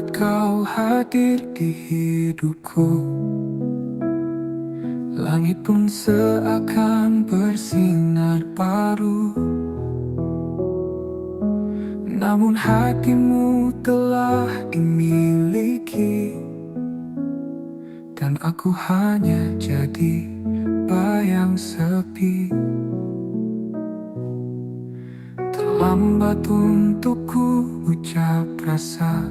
saat kau hadir di hidupku, langit pun seakan bersinar baru. Namun hatimu telah dimiliki, dan aku hanya jadi bayang sepi. Terlambat untukku ucap rasa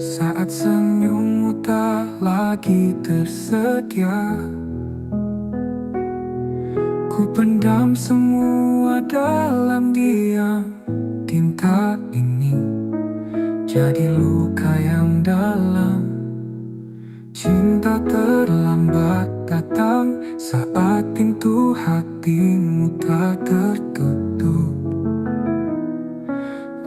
saat senyummu tak lagi tersedia. Ku pendam semua dalam diam. Tinta ini jadi luka yang dalam. Cinta terlambat datang saat pintu hatimu tak tertutup.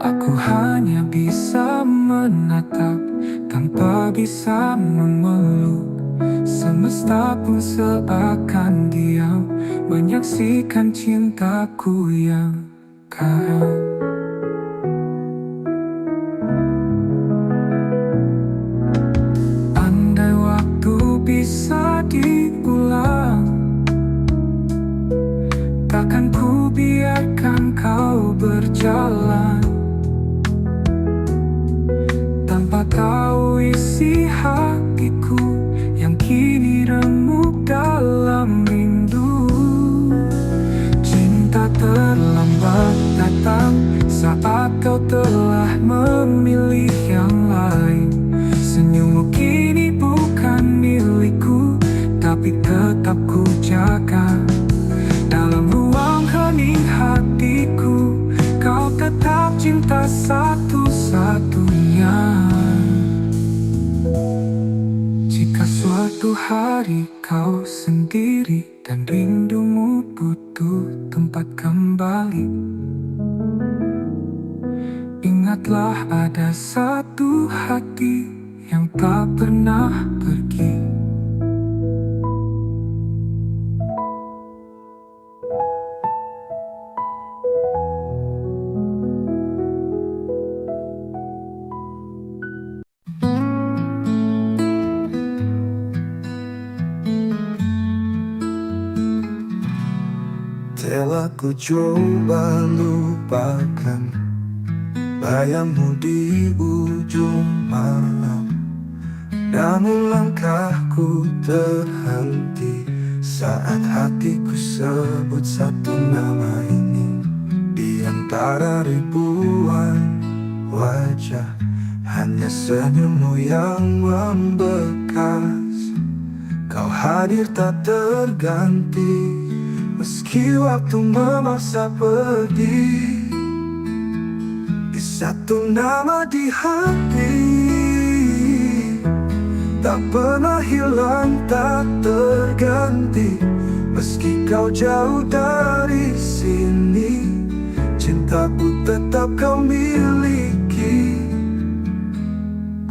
Aku hanya bisa menatap tanpa bisa memeluk. Semesta pun seakan diam menyaksikan cintaku yang karam. Andai waktu bisa diulang, takkan ku biarkan kau berjalan tanpa tahu isi hatiku yang kini remuk dalam rindu. Cinta terlambat datang saat kau telah memilih yang lain. Senyummu kini bukan milikku, tapi tetap ku jaga dalam ruang hening hatiku. Kau tetap cinta satu-satunya. Jika suatu hari kau sendiri dan rindumu butuh tempat kembali, ingatlah ada satu hati yang tak pernah pergi. Telah ku coba lupakan bayangmu di ujung malam, namun langkahku terhenti saat hatiku sebut satu nama ini. Di antara ribuan wajah, hanya senyummu yang membekas. Kau hadir tak terganti, meski waktu memaksa pergi. Di satu nama di hati, tak pernah hilang, tak terganti. Meski kau jauh dari sini, cintaku tetap kau miliki.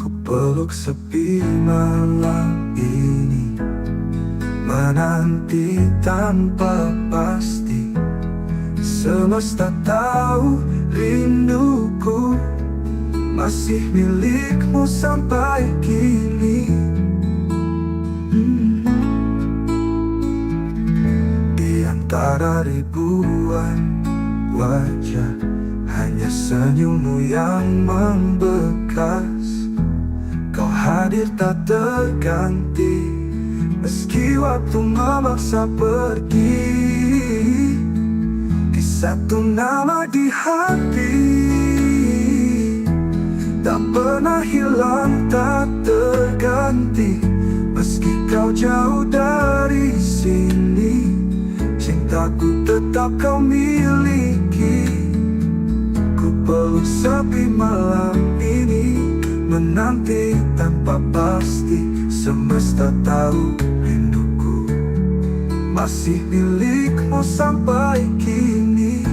Ku peluk sepi malam ini, menanti tanpa pasti. Semesta tahu rinduku masih milikmu sampai kini. Di antara ribuan wajah, hanya senyummu yang membekas. Kau hadir tak terganti, meski waktu memaksa pergi. Di satu nama di hati, tak pernah hilang, tak terganti. Meski kau jauh dari sini, cintaku tetap kau miliki. Ku peluk sepi malam ini, menanti tanpa pasti. Semesta tahu rinduku masih milikmu sampai kini.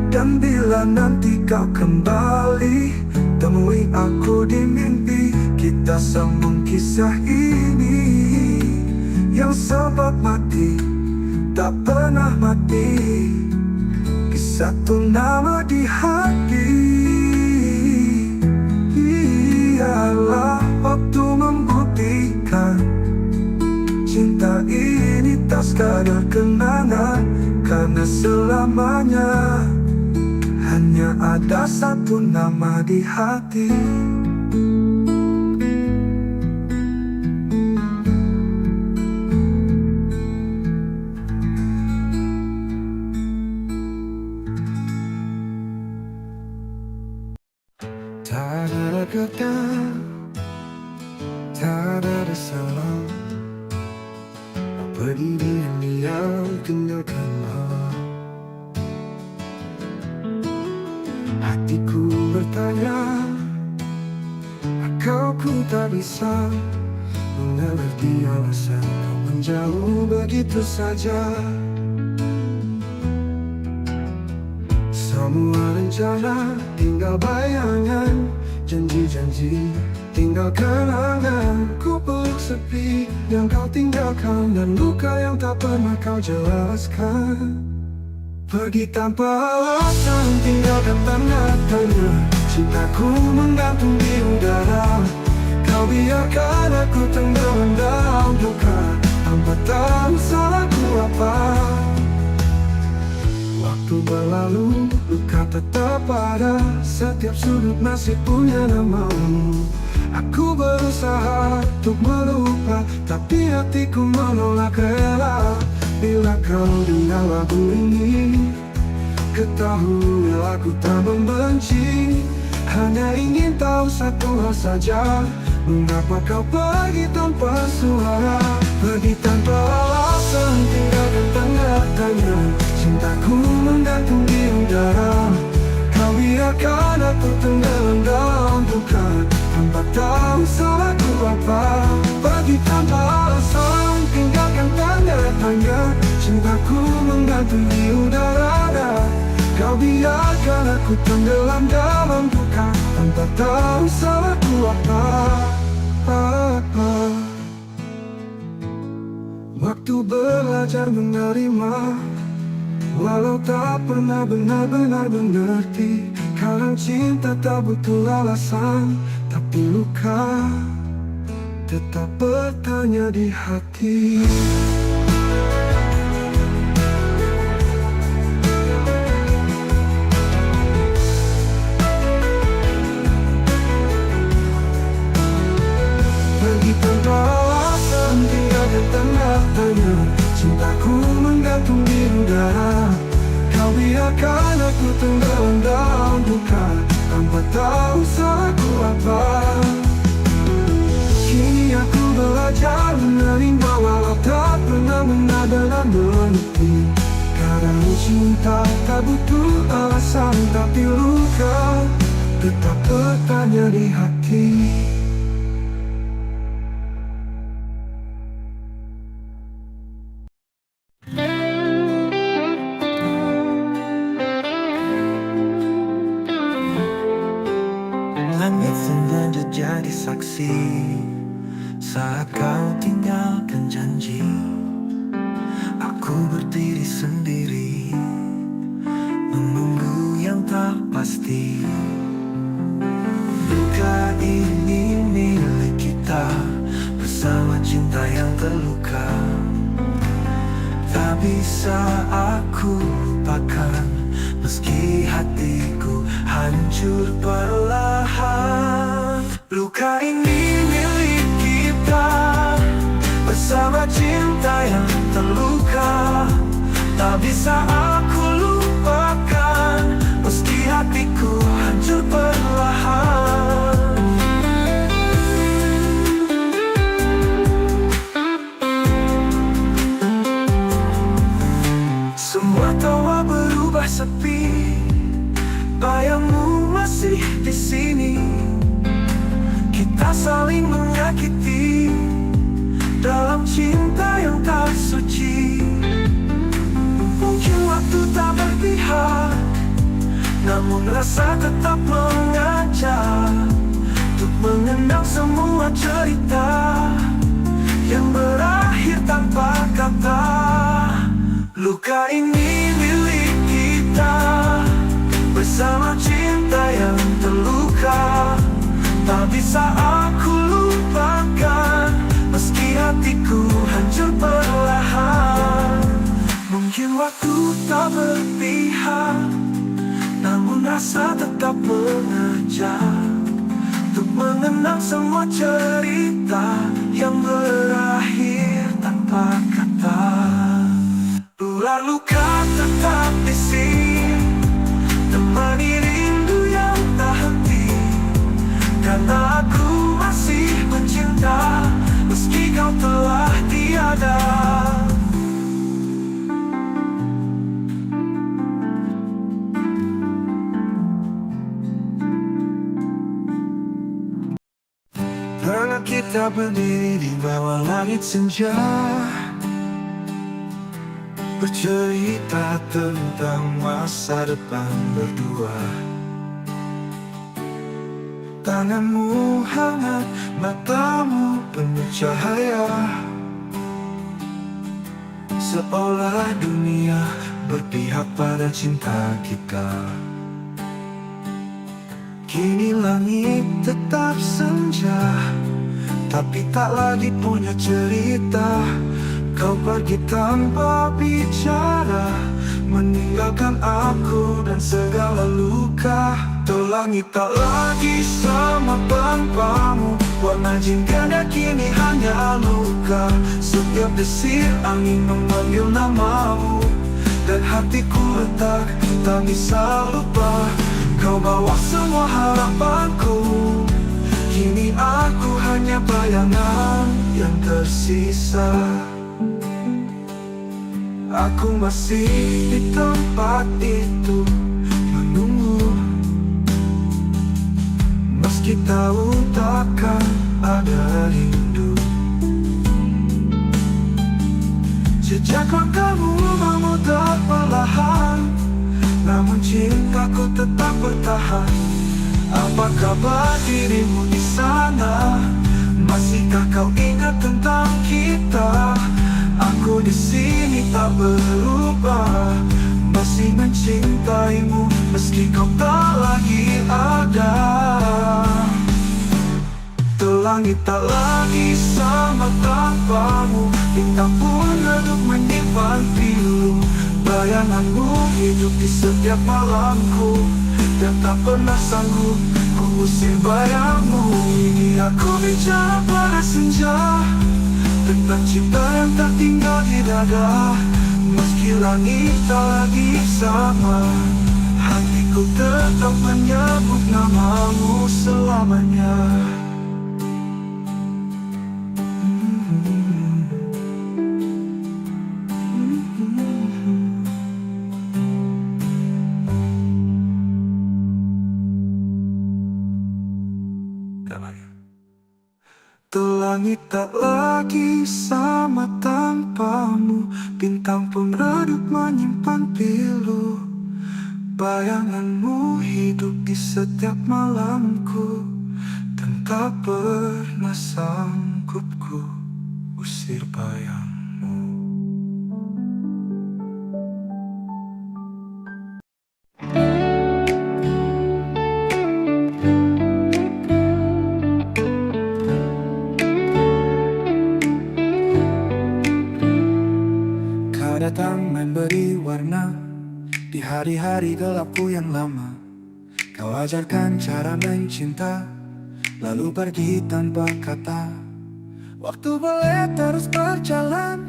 Dan bila nanti kau kembali, temui aku di mimpi. Kita sambung kisah ini yang sempat mati, tak pernah mati. Di satu nama di hati, biarlah waktu membuktikan cinta ini tak sekadar kenangan, karena selamanya hanya ada satu nama di hati. Tak ada kata, tak ada salah, pergi diam-diam tinggalkanlah. Hatiku bertanya, kau ku tak bisa mengerti alasan kau menjauh begitu saja. Semua rencana tinggal bayangan, janji-janji tinggal kenangan. Ku peluk sepi yang kau tinggalkan, dan luka yang tak pernah kau jelaskan. Pergi tanpa alasan, tinggalkan tanda tanya. Cintaku menggantung di udara, kau biarkan aku tenggelam dalam duka, tanpa tahu salahku apa. Waktu berlalu, luka tetap ada, setiap sudut masih punya namamu. Aku berusaha untuk melupa, tapi hatiku menolak rela. Bila kau dengar lagu ini, ketahuilah aku tak membenci. Hanya ingin tahu satu hal saja, mengapa kau pergi tanpa suara. Pergi tanpa alasan, tinggalkan tanda tanya. Cintaku menggantung di udara, kau biarkan aku tenggelam dalam duka, tanpa tahu salahku apa. Pergi tanpa alasan, tinggalkan tanda tanya. Cintaku menggantung di udara, kau biarkan aku tenggelam dalam duka, tanpa tahu salahku apa. Waktu belajar menerima, walau tak pernah benar-benar mengerti. Kadang cinta tak butuh alasan, tapi luka tetap bertanya di hati. Pergi tanpa alasan, tinggalkan tanda tanya. Cintaku menggantung di udara, kau biarkan aku tenggelam dalam duka, tanpa tahu salahku apa. Kini aku belajar menerima, walau tak pernah benar-benar mengerti. Kadang cinta tak butuh alasan, tapi luka tetap bertanya di hati. Langit sengaja jadi saksi saat kau tinggalkan janji. Aku berdiri sendiri, menunggu yang tak pasti. Luka ini milik kita, bersama cinta yang terluka. Tak bisa aku lupakan, meski hatiku hancur perlahan. Luka ini milik kita, bersama cinta yang terluka. Tak bisa aku lupakan, meski hatiku hancur perlahan. Semua tawa berubah sepi, bayangmu masih di sini. Kita saling menyakiti dalam cinta yang tak suci. Mungkin waktu tak berpihak, namun rasa tetap mengajak untuk mengenang semua cerita yang berakhir tanpa kata. Luka ini milik kita, bersama cinta yang terluka. Tak bisa bisa aku lupakan, meski hatiku hancur perlahan. Mungkin waktu tak berpihak, namun rasa tetap mengajak untuk mengenang semua cerita yang berakhir tanpa kata. Ular luka tetap di sini, temani rindu yang tak henti. Karena aku masih mencinta, meski kau telah tiada. Pernah kita berdiri di bawah langit senja, bercerita tentang masa depan berdua. Tanganmu hangat, matamu penuh cahaya, seolah dunia berpihak pada cinta kita. Kini langit tetap senja, tapi tak lagi punya cerita. Kau pergi tanpa bicara, meninggalkan aku dan segala luka. Tuh langit tak lagi sama tanpamu, warna jingga kini hanya luka. Setiap desir angin memanggil namamu, dan hatiku retak, tak bisa lupa. Kau bawa semua harapanku, kini aku hanya bayangan yang tersisa. Aku masih di tempat itu menunggu, meski tahu takkan ada rindu. Jejak langkahmu memutar perlahan, namun cintaku tetap bertahan. Apa kabar dirimu di sana? Masihkah kau ingat tentang kita? Aku di sini tak berubah, masih mencintaimu meski kau tak lagi ada. Tuh langit tak lagi sama tanpamu, bintang pun redup menyimpan pilu. Bayanganmu hidup di setiap malamku, dan tak pernah sanggup ku usir bayangmu. Ini aku bicara pada senja, tentang cinta yang tak tinggal di dada. Meski langit tak lagi sama, hatiku tetap menyebut namamu selamanya. Tuh langit tak lagi sama tanpamu, bintang pun redup menyimpan pilu. Bayanganmu hidup di setiap malamku, dan tak pernah sanggup ku usir bayangmu. Datang memberi warna di hari-hari gelapku yang lama. Kau ajarkan cara mencinta, lalu pergi tanpa kata. Waktu boleh terus berjalan,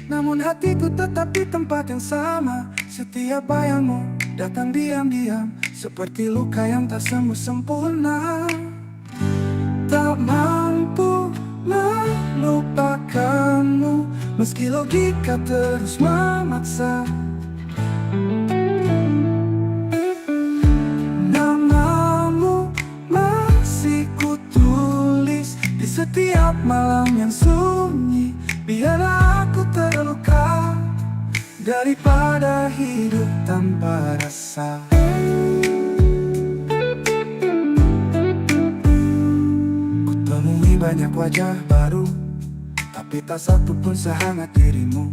namun hatiku tetap di tempat yang sama. Setiap bayangmu datang diam-diam, seperti luka yang tak sembuh sempurna. Tak mampu melupakanmu, meski logika terus memaksa. Namamu masih kutulis di setiap malam yang sunyi. Biar aku terluka daripada hidup tanpa rasa. Kutemui banyak wajah baru, tapi tak satu pun sehangat dirimu.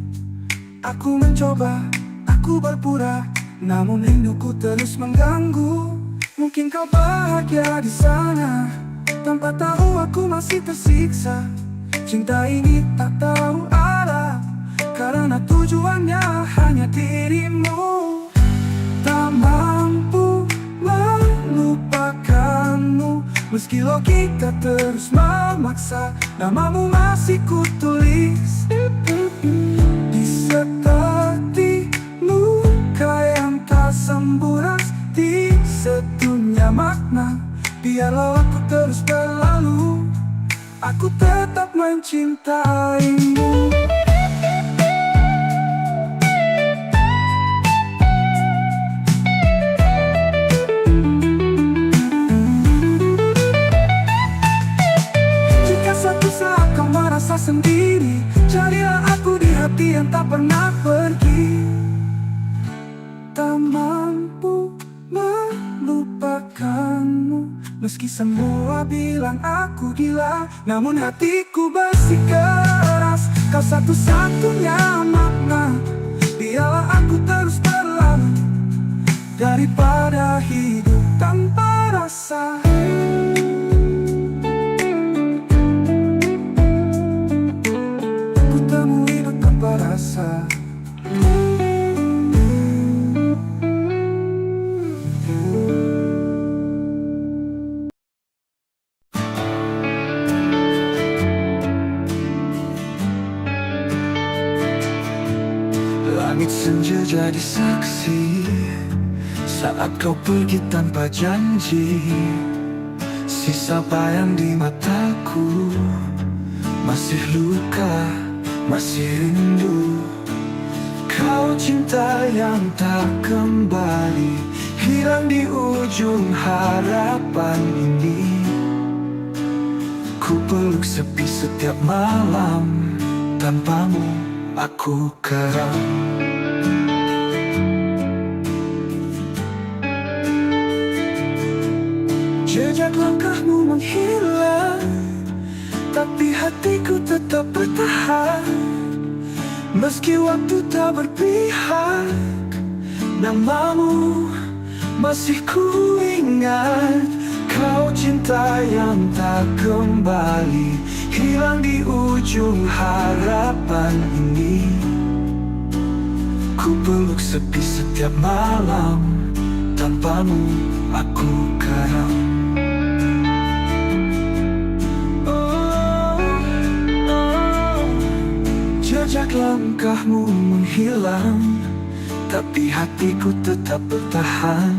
Aku mencoba, aku berpura, namun rinduku terus mengganggu. Mungkin kau bahagia di sana, Tanpa tahu aku masih tersiksa. Cinta ini tak tahu arah, karena tujuannya hanya dirimu. Tak mampu melupakanmu, meski logika terus memaksa. Namamu masih kutulis di seperti luka yang tak sembuh, di sedunia makna. Biarlah aku terus berlalu, aku tetap mencintaimu. Jika suatu saat kau merasa sendiri, carilah aku di hati yang tak pernah pergi. Tak mampu melupakanmu, meski semua bilang aku gila, namun hatiku bersikeras. Kau satu-satunya makna. Biarlah aku terus berlalu, daripada hidup tanpa rasa. Ku temui hidup tanpa rasa. Langit senja jadi saksi saat kau pergi tanpa janji. Sisa bayang di mataku, masih luka, masih rindu. Kau cinta yang tak kembali, hilang di ujung harapan ini. Ku peluk sepi setiap malam, tanpamu aku keram. Jejak langkahmu menghilang, tapi hatiku tetap bertahan. Meski waktu tak berpihak, namamu masih ku ingat. Kau cinta yang tak kembali, hilang di ujung harapan ini. Ku peluk sepi setiap malam, tanpamu aku karam. Jejak langkahmu menghilang, tapi hatiku tetap bertahan.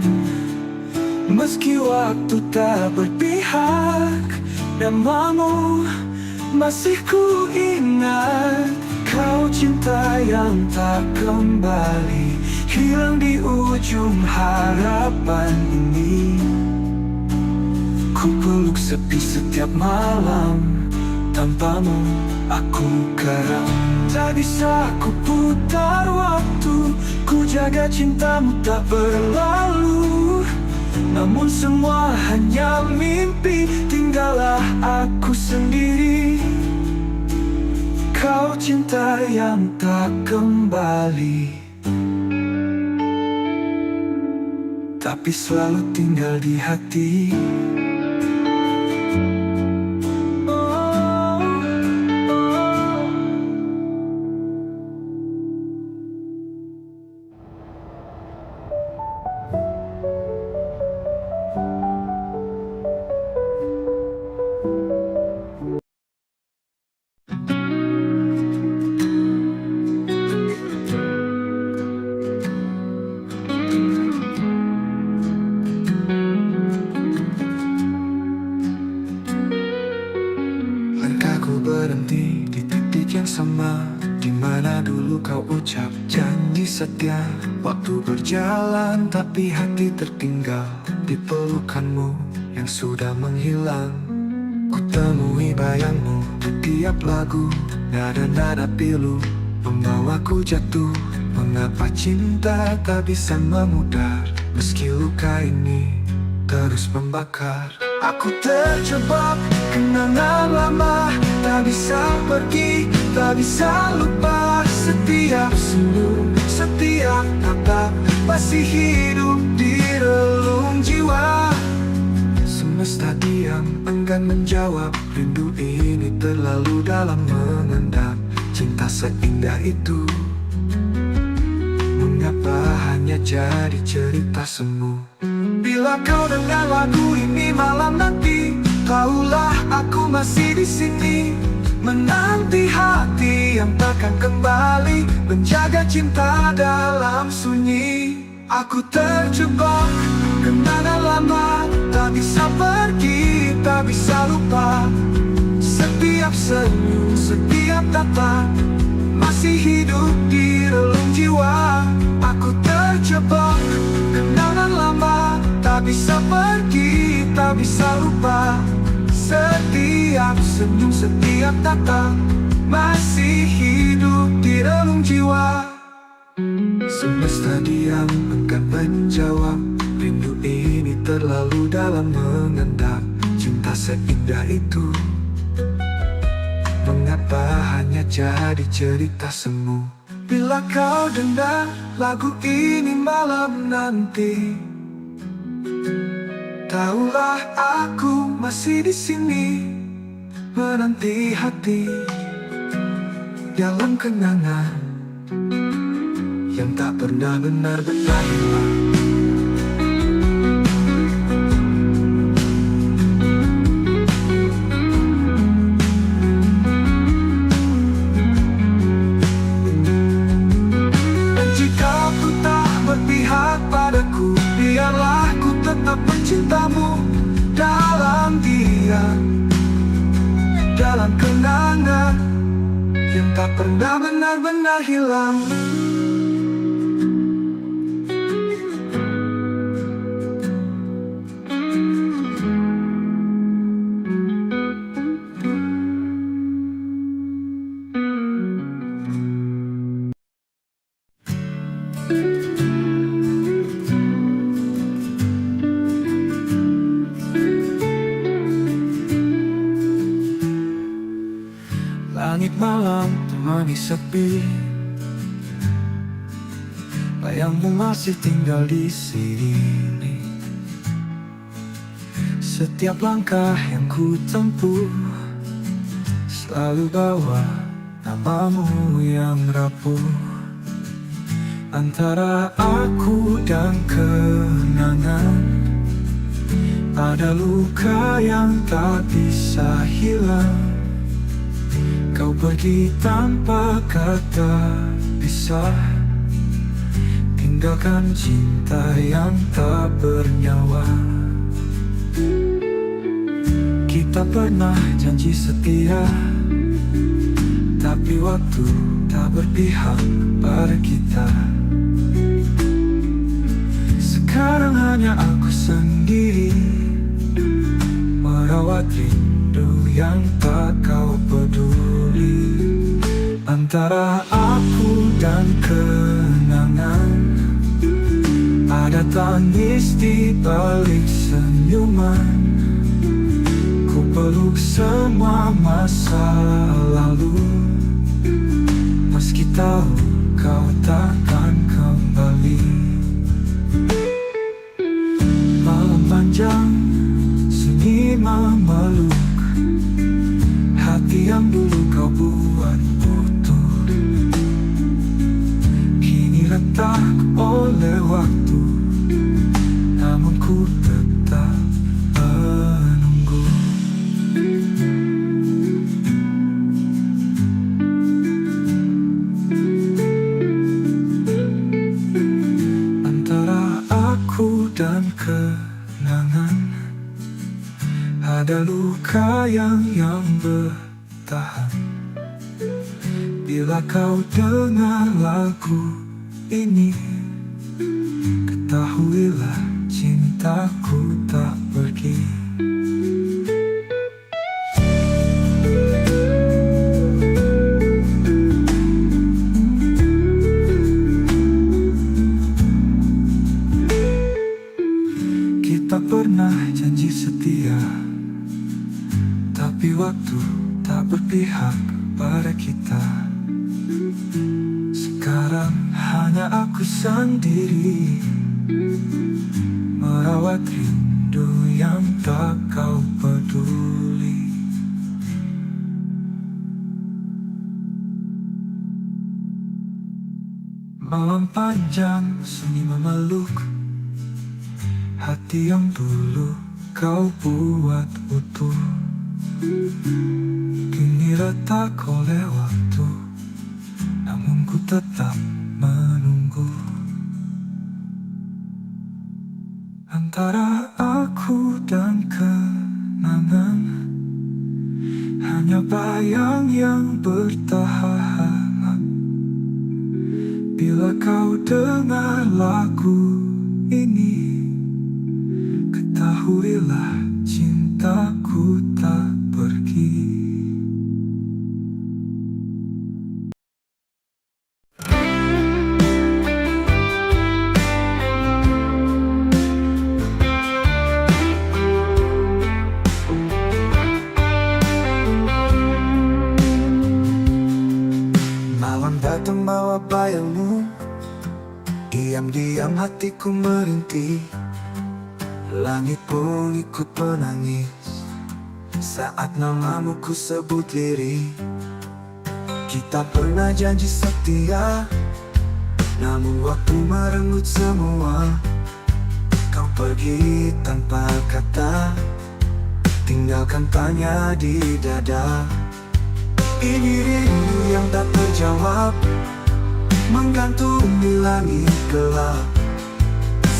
Meski waktu tak berpihak, namamu masih ku ingat. Kau cinta yang tak kembali, hilang di ujung harapan ini. Ku peluk sepi setiap malam, tanpamu aku karam. Tak bisa ku putar waktu, ku jaga cintamu tak berlalu. Namun semua hanya mimpi, tinggallah aku sendiri. Kau cinta yang tak kembali, tapi selalu tinggal di hati. Berhenti di titik yang sama, di mana dulu kau ucap janji setia. Waktu berjalan tapi hati tertinggal di pelukanmu yang sudah menghilang. Ku temui bayangmu di tiap lagu, nada-nada pilu membawaku jatuh. Mengapa cinta tak bisa memudar, meski luka ini terus membakar. Aku terjebak kenangan lama, tak bisa pergi, tak bisa lupa. Setiap senyum, setiap tatap masih hidup di relung jiwa. Semesta diam enggan menjawab. Rindu ini terlalu dalam mengendap. Cinta seindah itu, mengapa hanya jadi cerita semu? Bila kau dengar lagu ini malam nanti, tahulah aku masih di sini, menanti hati yang takkan kembali, menjaga cinta dalam sunyi. Aku terjebak kenangan lama, tak bisa pergi, tak bisa lupa. Setiap senyum, setiap tatap masih hidup di relung jiwa. Aku terjebak kenangan lama, tak bisa pergi, tak bisa lupa. Setiap senyum, setiap tatap masih hidup di relung jiwa. Semesta diam enggan menjawab. Rindu ini terlalu dalam mengendap. Cinta seindah itu, mengapa hanya jadi cerita semu? Bila kau dengar lagu ini malam nanti, tahulah aku masih di sini, menanti hati dalam kenangan yang tak pernah benar-benar hilang. Dan jika ku tak berpihak padaku, biarlah ku tetap mencintamu dalam diam, dalam kenangan yang tak pernah benar-benar hilang. Langit malam temani sepi, bayangmu masih tinggal di sini. Setiap langkah yang ku tempuh selalu bawa namamu yang rapuh. Antara aku dan kenangan ada luka yang tak bisa hilang. Kau pergi tanpa kata pisah, tinggalkan cinta yang tak bernyawa. Kita pernah janji setia, tapi waktu tak berpihak pada kita. Sekarang hanya aku sendiri, merawat rindu yang tak kau peduli. Antara aku dan kenangan ada tangis di balik senyuman. Ku peluk semua masa lalu, meski tahu kau takkan kembali. Malam panjang sunyi memeluk hati yang dulu kau buat utuh, kini retak oleh waktu, namun ku tetap menunggu. Antara aku dan kenangan ada luka yang bertahan. Bila kau dengar lagu ini, ketahuilah cintaku tak pergi. Kita pernah janji setia, tapi waktu tak berpihak pada kita. Sekarang hanya aku sendiri, merawat rindu yang tak kau peduli. Malam panjang sunyi memeluk hati yang dulu kau buat utuh. Kini retak oleh waktu, namun ku tetap menunggu. Antara aku dan kenangan, hanya bayang yang bertahan. Bila kau dengar lagu ini, ketahuilah cintaku tak pergi. Malam datang bawa bayangmu, diam-diam hatiku merintih. Langit pun ikut menangis saat namamu ku sebut lirih. Kita pernah janji setia, namun waktu merenggut semua. Kau pergi tanpa kata, tinggalkan tanya di dada. Ini rindu yang tak terjawab, menggantung di langit gelap.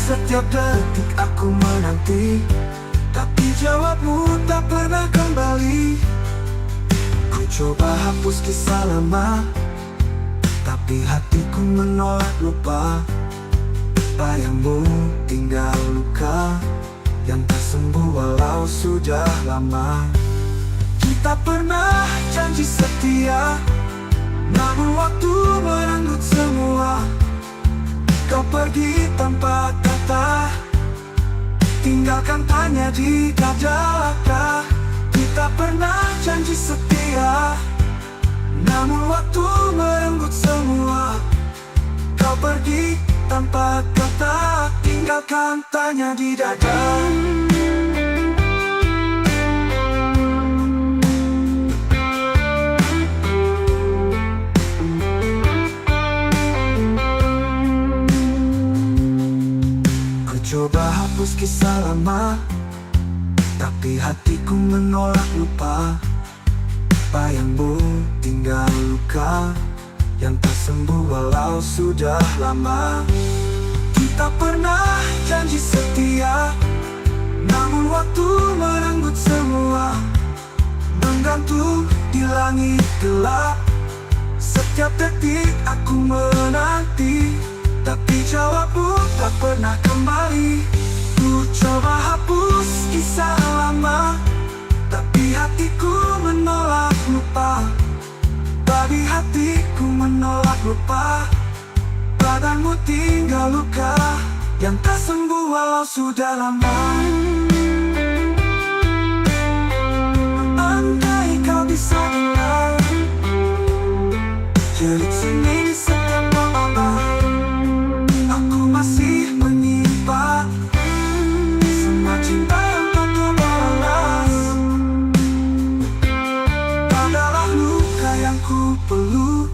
Setiap detik aku menanti, tapi jawabmu tak pernah kembali. Ku coba hapus kisah lama, tapi hatiku menolak lupa. Bayangmu tinggal luka yang tak sembuh walau sudah lama. Kita pernah janji setia, namun waktu merenggut semua. Kau pergi tanpa kata, tinggalkan tanya di dada. Kita pernah janji setia, namun waktu merenggut semua. Kau pergi tanpa kata, tinggalkan tanya di dada. Coba hapus kisah lama, tapi hatiku menolak lupa. Bayangmu tinggal luka yang tak sembuh walau sudah lama. Kita pernah janji setia, namun waktu merenggut semua. Menggantung di langit gelap, setiap detik aku menanti, tapi jawabmu tak pernah kembali. Ku coba hapus kisah lama, tapi hatiku menolak lupa. Babi hatiku menolak lupa. Badanmu tinggal luka yang tak sembuh walau sudah lama. Andai kau bisa dengar jerit seni di setiap malam, aku masih menyimpan semua cinta yang tak terbalas. Adalah luka yang ku peluk.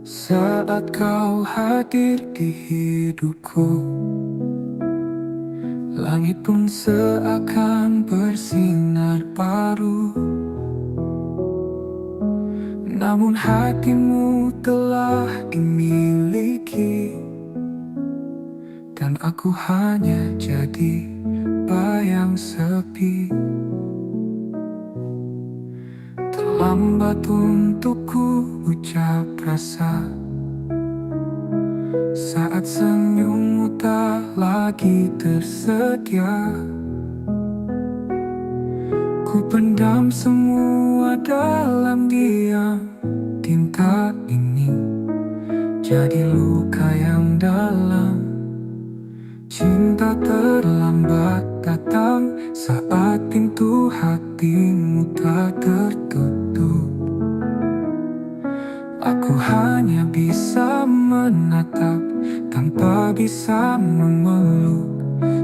Saat kau hadir di hidupku, langit pun seakan bersinar baru. Namun hatimu telah dimiliki, dan aku hanya jadi bayang sepi. Terlambat untukku ucap rasa saat senyummu tak lagi tersedia. Ku pendam semua dalam diam. Tinta ini jadi luka yang dalam. tak terlambat datang saat pintu hatimu tak tertutup. Aku hanya bisa menatap tanpa bisa memeluk.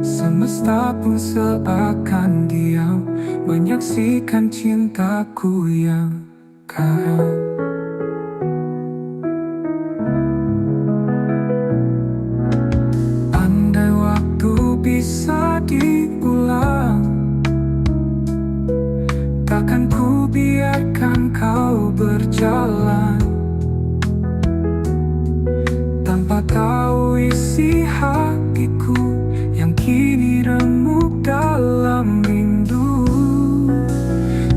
Semesta pun seakan diam menyaksikan cintaku yang karam. Andai waktu bisa diulang, takkan ku biarkan kau berjalan tanpa tahu isi hatiku yang kini remuk dalam rindu.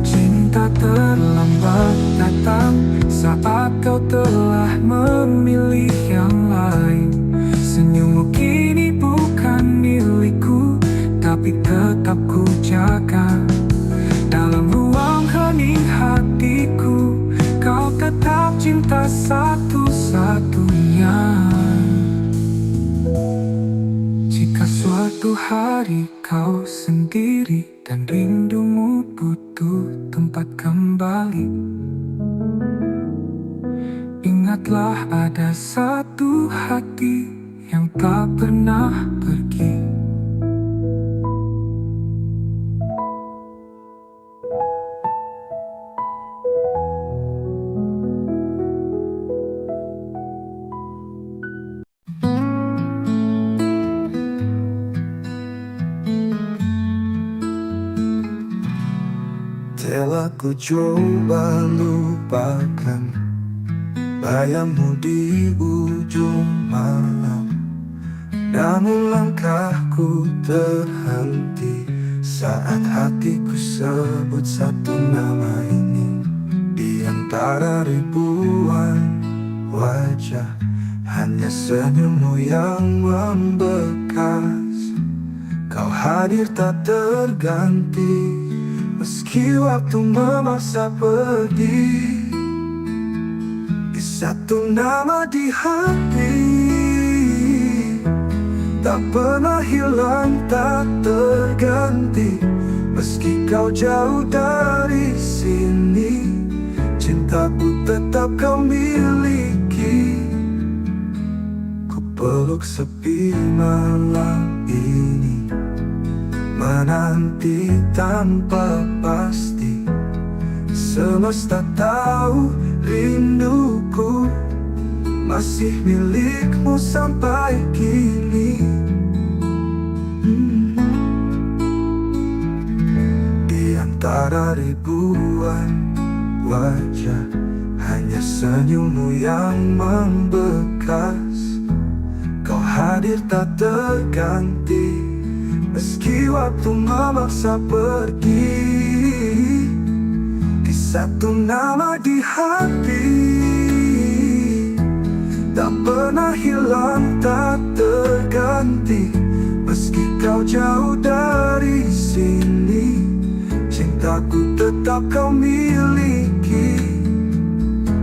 Cinta terlambat datang saat kau telah memilih yang lain. Senyummu kini bukan milikku, tapi tetap ku jaga. Dalam ruang hening hatiku, kau tetap cinta satu-satunya. Jika suatu hari kau sendiri dan rindumu butuh tempat kembali, ingatlah ada satu hati yang tak pernah pergi. Telah ku coba lupakan bayangmu di ujung malam, namun langkahku terhenti saat hatiku sebut satu nama ini. Di antara ribuan wajah, hanya senyummu yang membekas. Kau hadir tak terganti, meski waktu memaksa pergi. Di satu nama di hati, tak pernah hilang, tak terganti. Meski kau jauh dari sini, cintaku tetap kau miliki. Ku peluk sepi malam ini, menanti tanpa pasti. Semesta tahu rinduku masih milikmu sampai kini. Di antara ribuan wajah, hanya senyummu yang membekas. Kau hadir tak terganti, meski waktu memaksa pergi. Di satu nama di hati, tak pernah hilang, tak terganti. Meski kau jauh dari sini, cintaku tetap kau miliki.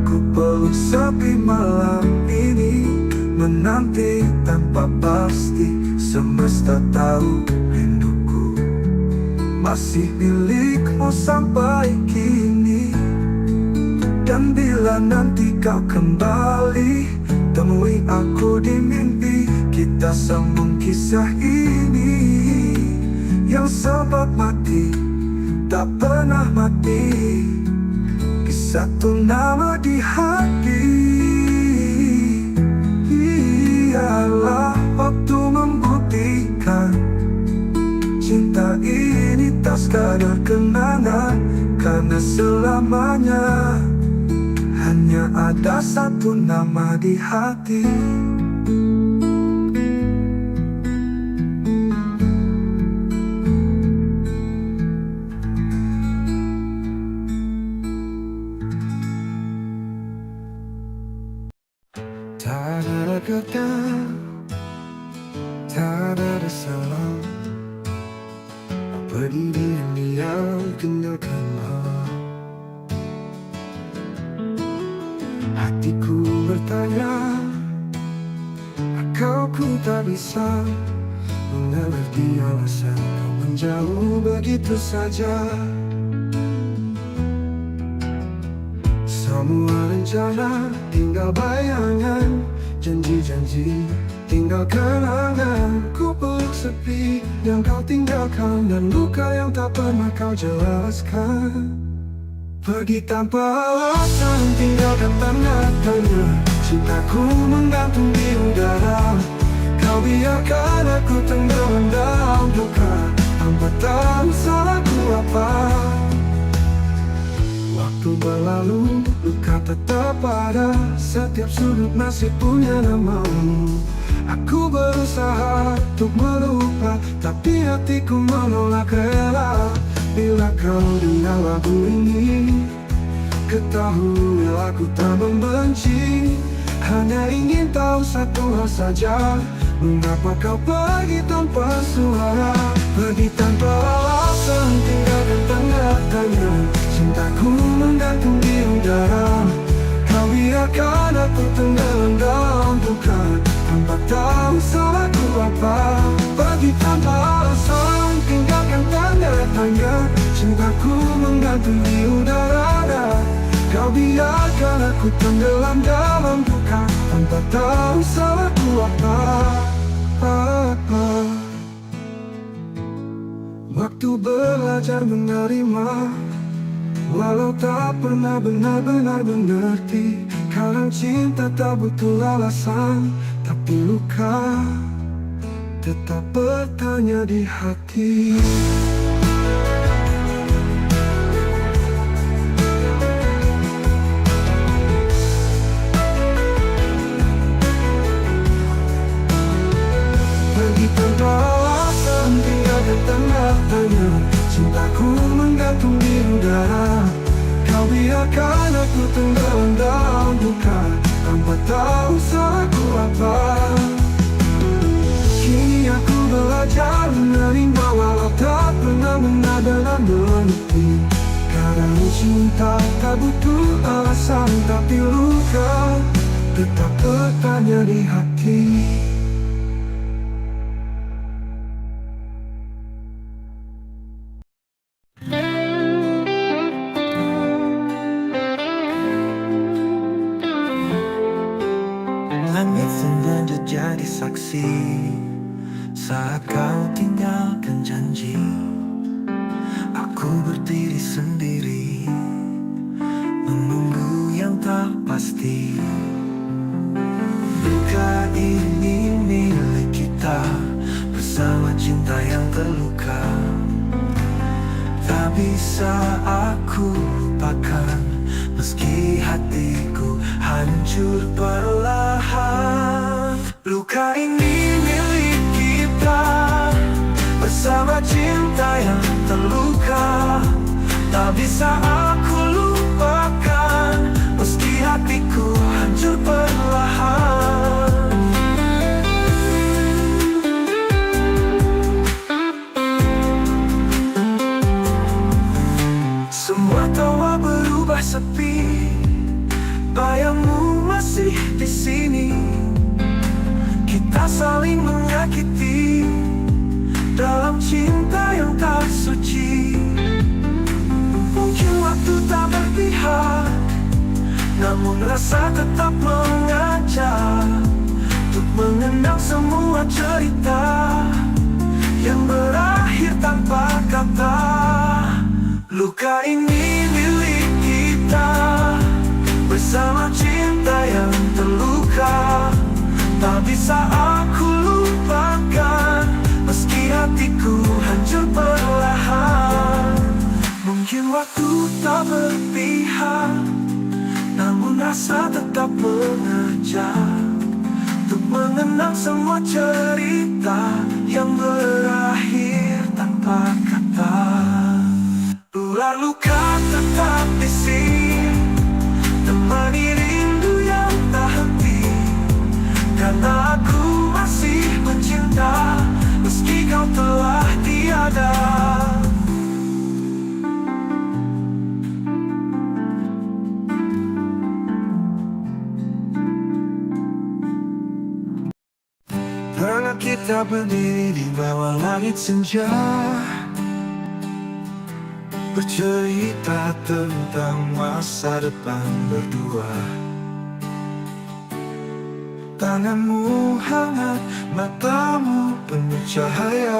Ku peluk sepi malam ini, menanti tanpa pasti. Semesta tahu rinduku masih milikmu sampai kini. Dan bila nanti kau kembali, temui aku di mimpi. Kita sambung kisah ini yang sempat mati, tak pernah mati. Di satu nama di hati, ialah waktu membuktikan cinta ini tak sekadar kenangan. Karena selamanya hanya ada satu nama di hati. Tak ada kata, tak ada salah. Apa diri yang diam tinggalkanlah. Hatiku bertanya, kau ku tak bisa mengerti alasan kau menjauh begitu saja. Semua rencana tinggal bayangan, janji-janji tinggal kenangan. Ku peluk sepi yang kau tinggalkan, dan luka yang tak pernah kau jelaskan. Pergi tanpa alasan, tinggalkan tanda tanya. Cintaku menggantung di udara. Kau biarkan aku tenggelam dalam duka, tanpa tahu salahku apa. Waktu berlalu, luka tetap ada. Setiap sudut masih punya namamu. Aku berusaha untuk melupa, tapi hatiku menolak rela. Bila kau dengar lagu ini, ketahui aku tak membenci. Hanya ingin tahu satu hal saja, mengapa kau pergi tanpa suara? Pergi tanpa alasan, tinggalkan tanda tanya. Cintaku menggantung di udara. Kau biarkan aku tenggelam dalam duka, tanpa tahu salahku apa. Pergi tanpa alasan, tinggalkan tanda tanya. Cintaku menggantung di udara. Kau biarkan aku tenggelam dalam duka, tanpa tahu salahku apa. Waktu belajar menerima, walau tak pernah benar-benar mengerti. Kadang cinta tak butuh alasan, tapi luka tetap bertanya di hati. Pergi tanpa alasan, tinggalkan tanda tanya. Cintaku menggantung di udara. Kau biarkan aku tenggelam dalam duka, tanpa tahu salahku apa. Kini aku belajar menerima, walau tak pernah benar-benar mengerti. Kadang cinta tak butuh alasan, tapi luka tetap bertanya di hati. Langit sengaja jadi saksi saat kau tinggalkan janji. Aku berdiri sendiri, menunggu yang tak pasti. Luka ini milik kita, bersama cinta yang terluka. Tak bisa aku lupakan, meski hatiku hancur perlahan. Luka ini milik kita, bersama cinta yang terluka. Tak bisa aku lupakan, meski hatiku hancur perlahan. Semua tawa berubah sepi, bayangmu masih di sini. Kita saling menyakiti dalam cinta yang tak suci. Mungkin waktu tak berpihak, namun rasa tetap mengajak untuk mengenang semua cerita yang berakhir tanpa kata. Luka ini milik kita, bersama cinta yang terluka. Tak bisa aku lupakan, meski hatiku hancur perlahan. Mungkin waktu tak berpihak, namun rasa tetap mengajak untuk mengenang semua cerita yang berakhir tanpa kata. Ular luka tetap di sini, temani rindu yang tak henti. Karena aku masih mencinta, meski kau telah tiada. Pernah kita Kita berdiri di bawah langit senja, bercerita tentang masa depan berdua. Tanganmu hangat, matamu penuh cahaya,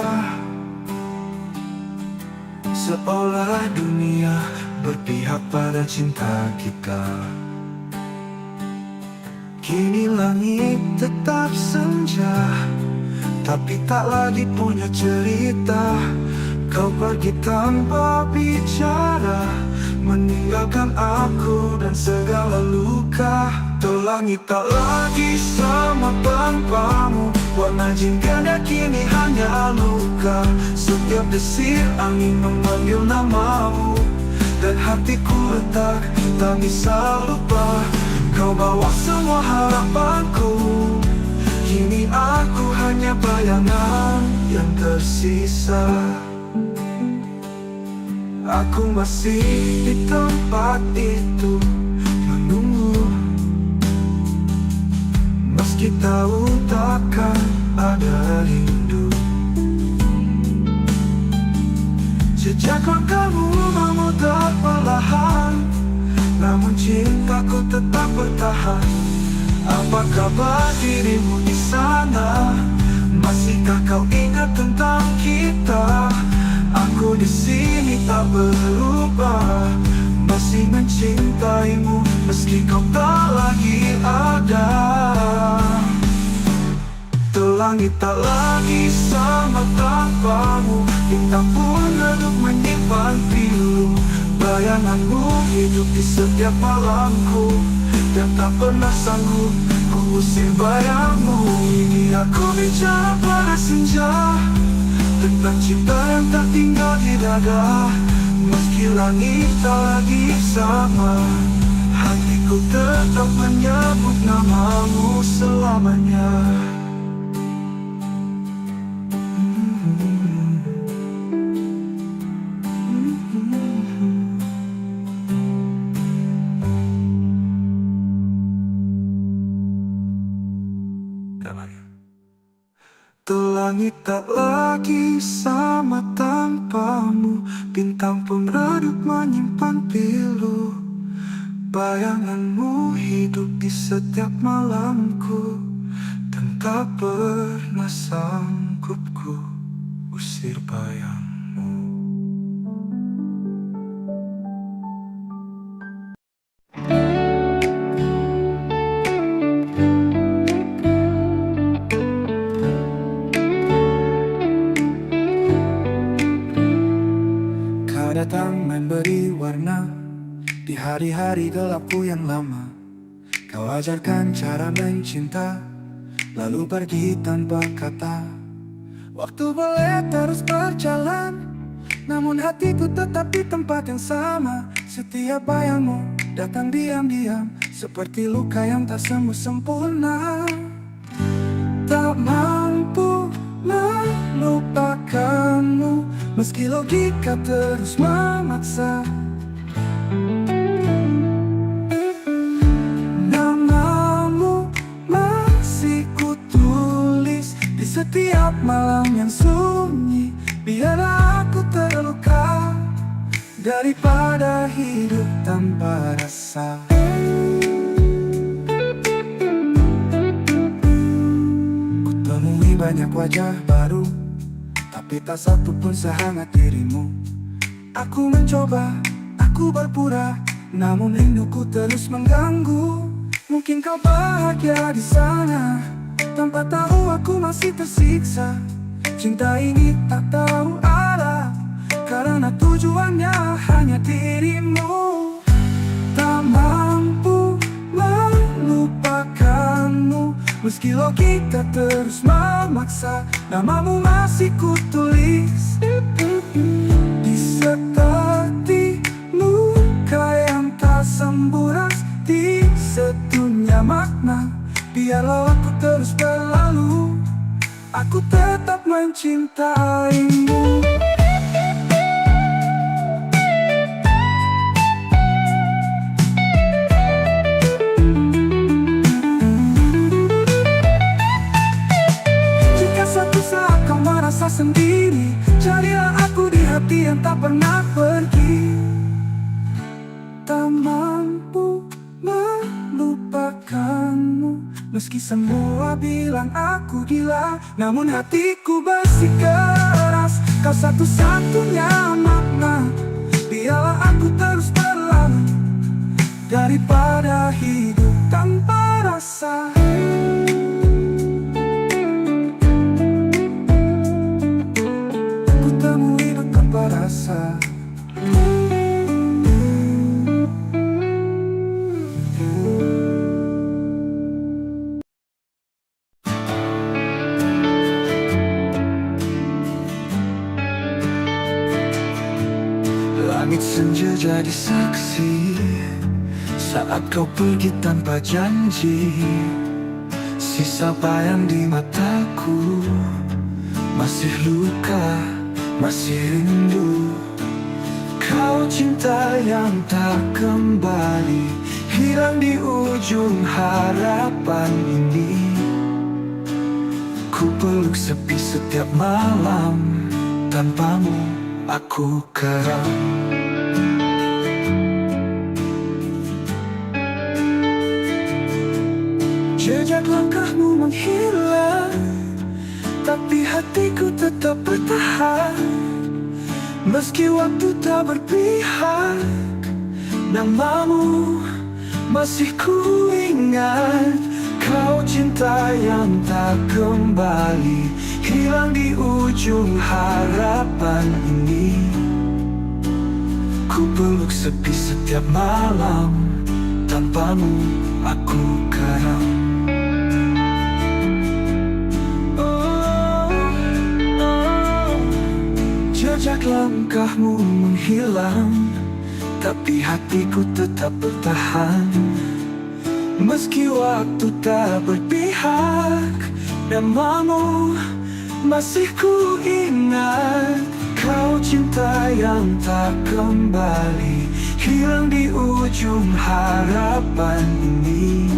seolah dunia berpihak pada cinta kita. Kini langit tetap senja, tapi tak lagi punya cerita. Kau pergi tanpa bicara, meninggalkan aku dan segala luka. Tuh langit tak lagi sama tanpamu, warna jingga kini hanya luka. Setiap desir angin memanggil namamu, dan hatiku retak, tak bisa lupa. Kau bawa semua harapanku, kini aku hanya bayangan yang tersisa. Aku masih di tempat itu menunggu, meski tahu takkan ada rindu. Jejak langkahmu memudar perlahan, namun cintaku tetap bertahan. Apa kabar dirimu di sana? Masihkah kau ingat tentang kita? Aku di sini tak berubah, masih mencintaimu meski kau tak lagi ada. Tuh langit tak lagi sama tanpamu, bintang pun redup menyimpan pilu. Bayanganmu hidup di setiap malamku, dan tak pernah sanggup ku usir bayangmu. Ini aku bicara pada senja, tentang cinta yang tak tinggal di dada. Meski langit tak lagi sama, hatiku tetap menyebut namamu selamanya. Tuh langit tak lagi sama tanpamu, bintang pun redup menyimpan pilu. Bayanganmu hidup di setiap malamku, dan tak pernah sanggup ku usir bayangmu. Datang memberi warna di hari-hari gelapku yang lama. Kau ajarkan cara mencinta, lalu pergi tanpa kata. Waktu boleh terus berjalan, namun hatiku tetap di tempat yang sama. Setiap bayangmu datang diam-diam, seperti luka yang tak sembuh sempurna. Tak mampu melupakanmu, meski logika terus memaksa. Namamu masih kutulis di setiap malam yang sunyi. Biarlah aku terluka daripada hidup tanpa rasa. Kutemui banyak wajah baru, tapi tak satu pun sehangat dirimu. Aku mencoba, aku berpura, namun rinduku terus mengganggu. Mungkin kau bahagia di sana, tanpa tahu aku masih tersiksa. Cinta ini tak tahu arah, karena tujuannya hanya dirimu. Tak mampu melupakanmu, meski logika terus memaksa. Namamu masih kutulis di seperti luka yang tak sembuh, di sedunia makna. Biarlah aku terus berlalu, aku tetap mencintaimu. Meski semua bilang aku gila, namun hatiku bersikeras. Kau satu-satunya makna. Biarlah aku terus berlama daripada hidup tanpa rasa. Ku temui tanpa rasa. Langit senja jadi saksi saat kau pergi tanpa janji. Sisa bayang di mataku, masih luka, masih rindu. Kau cinta yang tak kembali, hilang di ujung harapan ini. Ku peluk sepi setiap malam, tanpamu aku keram. Jejak langkahmu menghilang, tapi hatiku tetap bertahan. Meski waktu tak berpihak, namamu masih ku ingat. Kau cinta yang tak kembali, hilang di ujung harapan ini. Ku peluk sepi setiap malam, tanpamu aku karam. Jejak langkahmu menghilang, tapi hatiku tetap bertahan. Meski waktu tak berpihak, namamu masih ku ingat. Kau cinta yang tak kembali, hilang di ujung harapan ini.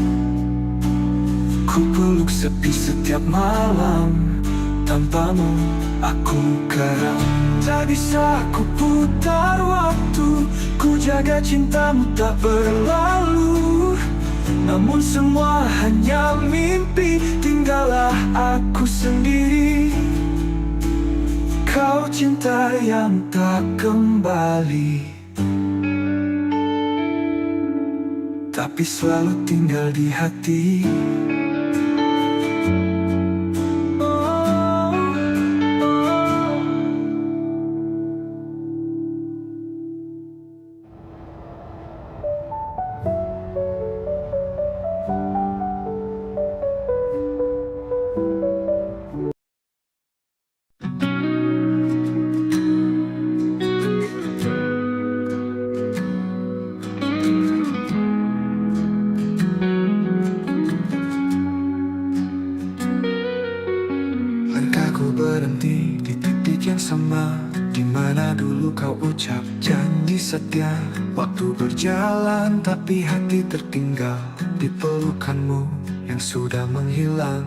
Ku peluk sepi setiap malam, tanpamu aku karam. Tak bisa ku putar waktu, ku jaga cintamu tak berlalu. Namun semua hanya mimpi, tinggallah aku sendiri. Kau cinta yang tak kembali, tapi selalu tinggal di hati. Berhenti di titik yang sama, di mana dulu kau ucap janji setia. Waktu berjalan tapi hati tertinggal di pelukanmu yang sudah menghilang.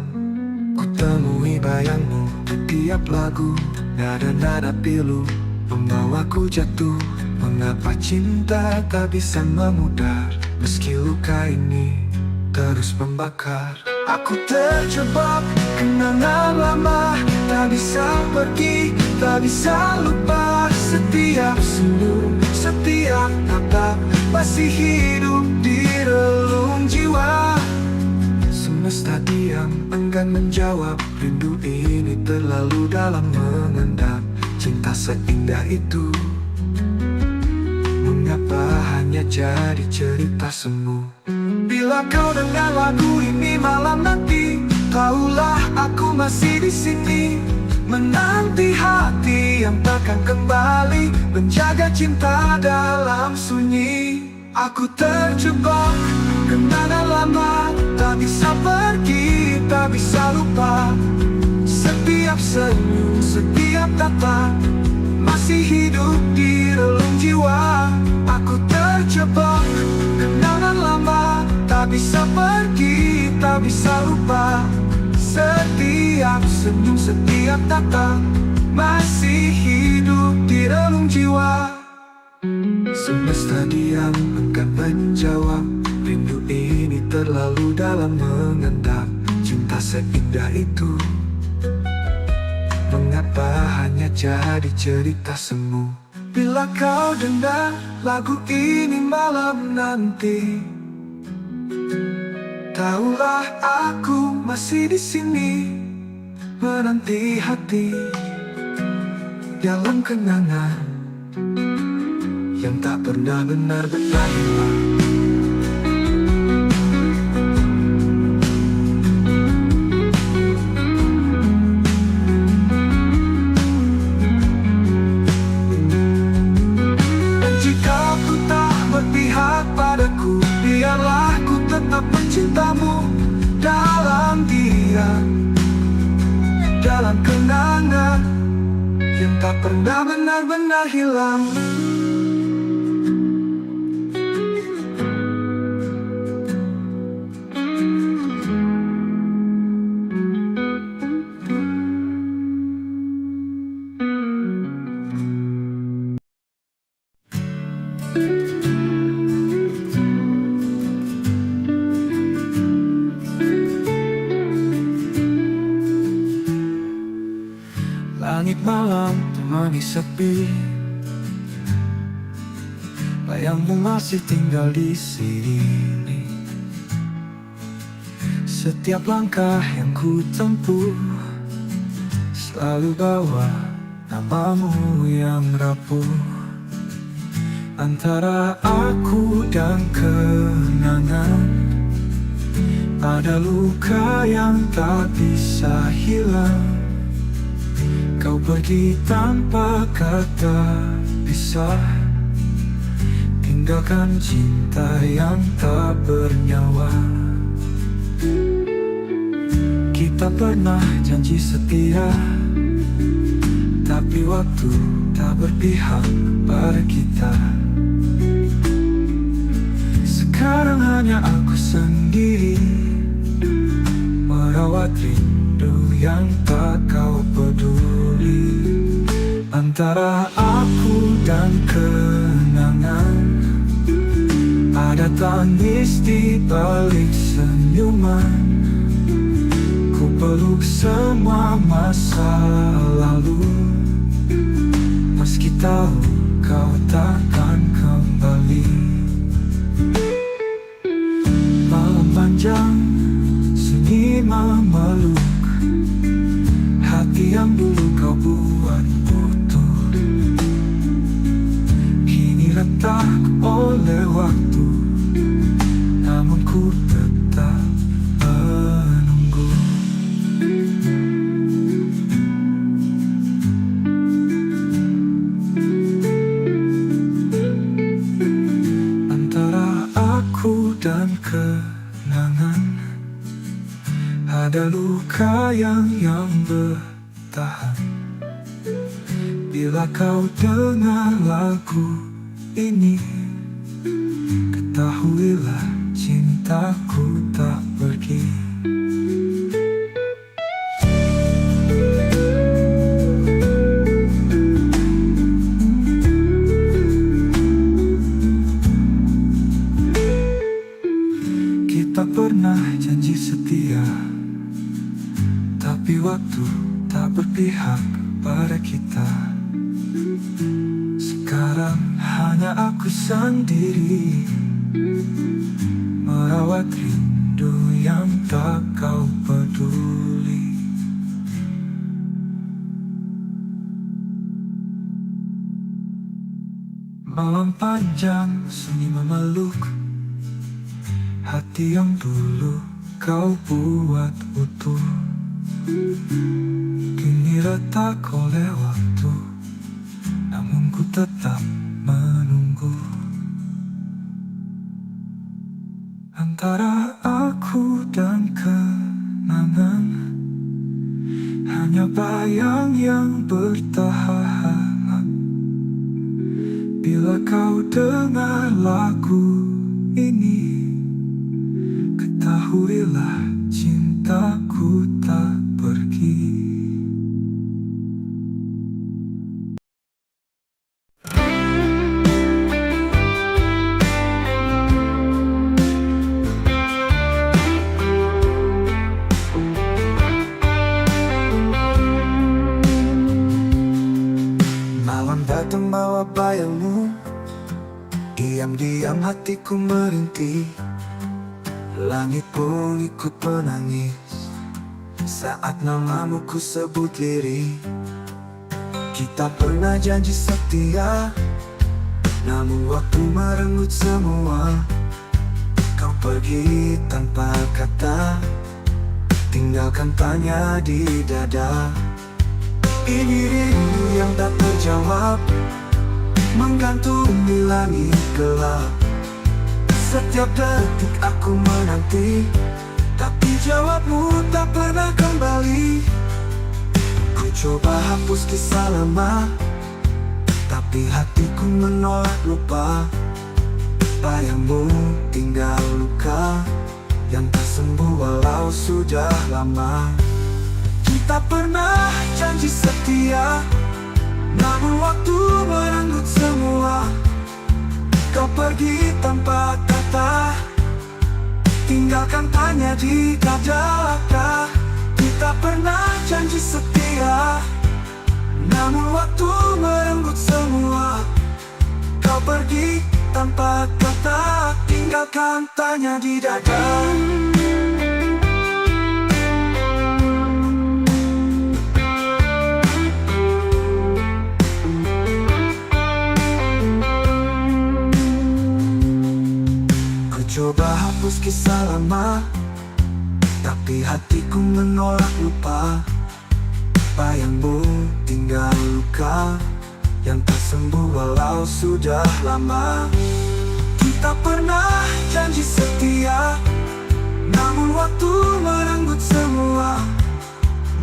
Ku temui bayangmu di tiap lagu, nada-nada pilu membawaku jatuh. Mengapa cinta tak bisa memudar, meski luka ini terus membakar. Aku terjebak kenangan lama, tak bisa pergi, tak bisa lupa. Setiap senyum, setiap tatap masih hidup di relung jiwa. Semesta diam, enggan menjawab. Rindu ini terlalu dalam mengendap. Cinta seindah itu, mengapa hanya jadi cerita semu? Bila kau dengar lagu ini malam nanti, tahulah aku masih di sini, menanti hati yang takkan kembali, menjaga cinta dalam sunyi. Aku terjebak kenangan lama, tak bisa pergi, tak bisa lupa. Setiap senyum, setiap tatap masih hidup di relung jiwa. Aku terjebak kenangan lama, tak bisa pergi, tak bisa lupa. Setiap senyum, setiap tatap masih hidup di relung jiwa. Semesta diam, enggan menjawab. Rindu ini terlalu dalam mengendap. cinta seindah itu? Mengapa hanya jadi cerita semu? Bila kau dengar lagu ini malam nanti, tahulah aku masih di sini menanti hati dalam kenangan yang tak pernah benar-benar hilang. Dan jika ku tak berpihak padaku, biarlah ku tetap mencintamu dalam diam, dalam kenangan yang tak pernah benar-benar hilang. Langit malam temani sepi, bayangmu masih tinggal di sini. Setiap langkah yang ku tempuh selalu bawa namamu yang rapuh. Antara aku dan kenangan ada luka yang tak bisa hilang. Kau pergi tanpa kata pisah, tinggalkan cinta yang tak bernyawa. Kita pernah janji setia, tapi waktu tak berpihak pada kita. Sekarang hanya aku sendiri merawat rindu yang tak kau peduli. Antara aku dan kenangan ada tangis di balik senyuman. Ku peluk semua masa lalu, meski tahu kau takkan kembali. Malam panjang sunyi memeluk hati yang dulu kau buat utuh, kini retak oleh waktu, namun ku tetap menunggu. Antara aku dan kenangan ada luka yang bertahan. Bila kau dengar lagu ini, ketahuilah cintaku tak pergi. Kita pernah janji setia, tapi waktu tak berpihak pada kita. Sekarang hanya aku sendiri merawat rindu yang tak kau peduli. Malam panjang sunyi memeluk hati yang dulu kau buat utuh, kini retak oleh waktu, namun ku tetap menunggu. Antara aku dan kenangan hanya bayang yang bertahan. Bila kau dengar lagu ini, ketahuilah cintaku tak pergi. Diam-diam hatiku merintih, langit pun ikut menangis saat namamu ku sebut lirih. Kita pernah janji setia, namun waktu merenggut semua. Kau pergi tanpa kata, tinggalkan tanya di dada. Ini rindu yang tak terjawab, menggantung di langit gelap. Setiap detik aku menanti, tapi jawabmu tak pernah kembali. Ku coba hapus kisah lama, tapi hatiku menolak lupa. Bayangmu tinggal luka yang tak sembuh walau sudah lama. Kita pernah janji setia, namun waktu merenggut semua. Kau pergi tanpa kata, tinggalkan tanya di dada. Kita pernah janji setia, namun waktu merenggut semua. Kau pergi tanpa kata, tinggalkan tanya di dada. Coba hapus kisah lama, tapi hatiku menolak lupa. Bayangmu tinggal luka yang tak sembuh walau sudah lama. Kita pernah janji setia, namun waktu merenggut semua.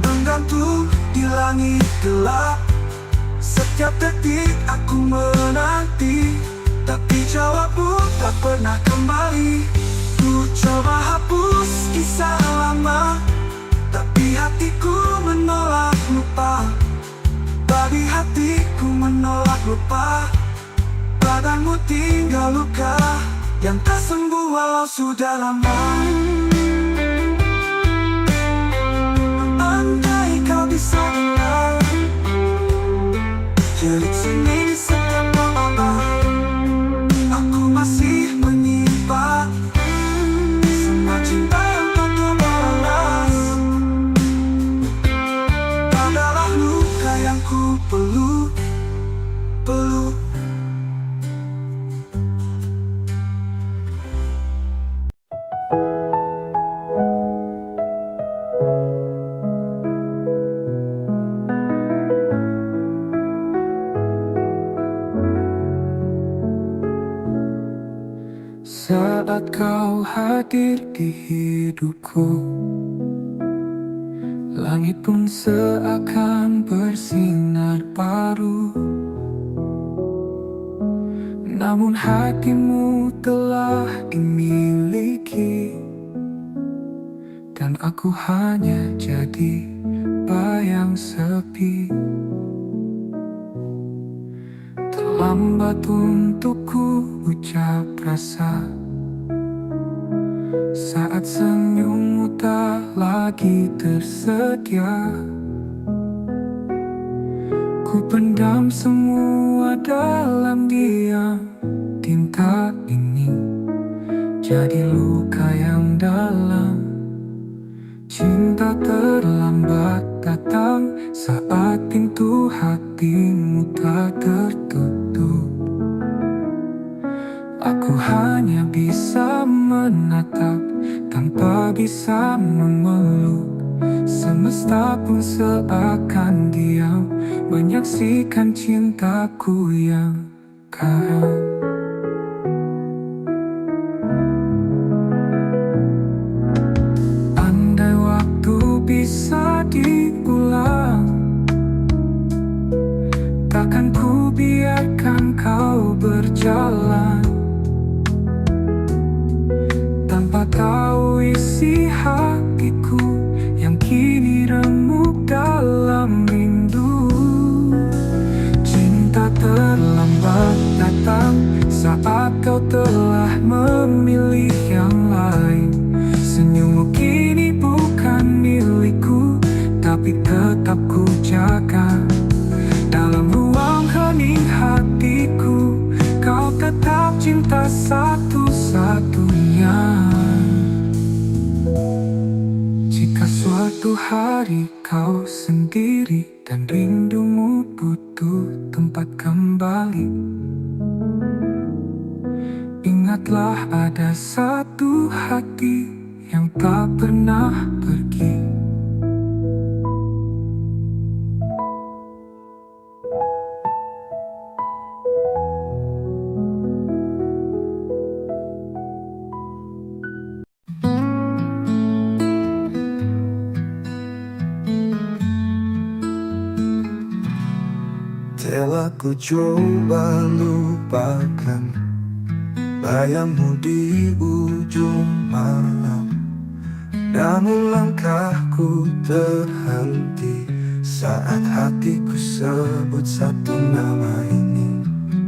Menggantung di langit gelap, setiap detik aku menanti, tapi jawabmu tak pernah kembali. Ku coba hapus kisah lama, tapi hatiku menolak lupa. Bagi hatiku menolak lupa, badanmu tinggal luka yang tak sembuh walau sudah lama. Andai kau bisa dengar jerit seni di setiap malam, aku masih menyimpan semua cinta yang tak terbalas. Adalah luka yang ku peluk. Saat kau hadir di hidupku, langit pun seakan bersinar baru. Namun hatimu telah dimiliki, dan aku hanya jadi bayang sepi. Terlambat untukku ucap rasa saat senyummu tak lagi tersedia. Ku pendam semua dalam diam. Tinta ini jadi luka yang dalam. Cinta terlambat datang saat pintu hatimu tak tertutup. Aku hanya bisa menatap tanpa bisa memeluk. Semesta pun seakan diam menyaksikan cintaku yang karam. Andai waktu bisa diulang, takkan ku biarkan kau berjalan tanpa tahu isi hatiku yang kini remuk dalam rindu. Cinta terlambat datang saat kau telah memilih yang lain. Senyummu kini bukan milikku, tapi tetap ku jaga. Dalam ruang hening hatiku, kau tetap cinta satu-satunya. Jika suatu hari kau sendiri dan rindumu butuh tempat kembali, ingatlah ada satu hati yang tak pernah pergi. Telah ku coba lupakan bayangmu di ujung malam, namun langkahku terhenti saat hatiku sebut satu nama ini.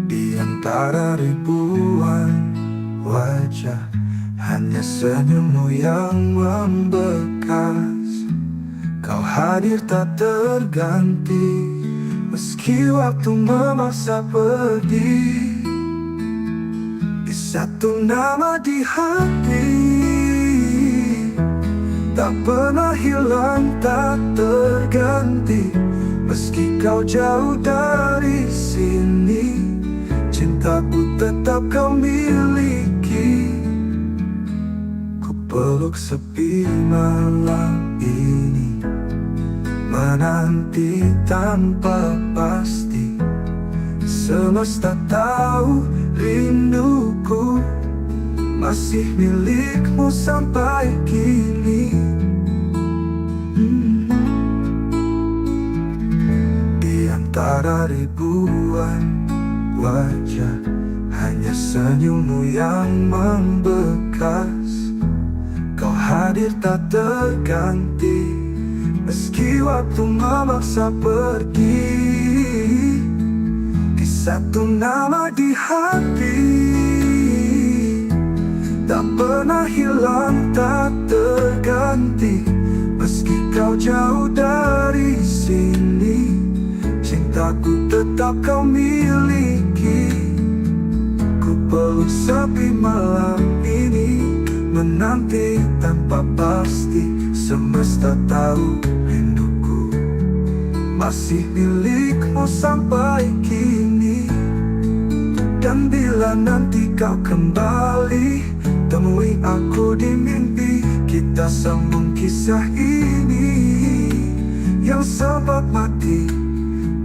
Di antara ribuan wajah, hanya senyummu yang membekas. Kau hadir tak terganti, meski waktu memaksa pergi. Di satu nama di hati, tak pernah hilang, tak terganti. Meski kau jauh dari sini, cintaku tetap kau miliki. Ku peluk sepi malam ini, menanti tanpa pasti. Semesta tahu rinduku masih milikmu sampai kini. Di antara ribuan wajah, hanya senyummu yang membekas. Kau hadir tak terganti, meski waktu memaksa pergi. Di satu nama di hati, tak pernah hilang, tak terganti. Meski kau jauh dari sini, cintaku tetap kau miliki. Ku peluk sepi malam ini, menanti tanpa pasti. Semesta tahu rinduku masih milikmu sampai kini. Dan bila nanti kau kembali, temui aku di mimpi. Kita sambung kisah ini yang sempat mati,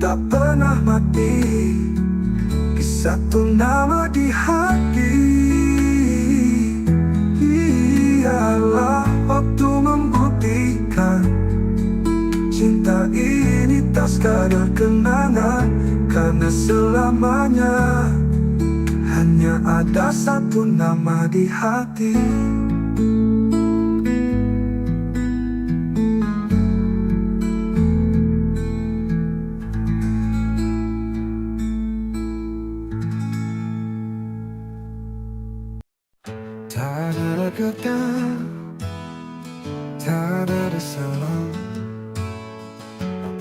tak pernah mati. Di satu nama di hati, ialah waktu membuktikan cinta ini tak sekadar kenangan. Karena selamanya hanya ada satu nama di hati. Tak ada kata, tak ada salah,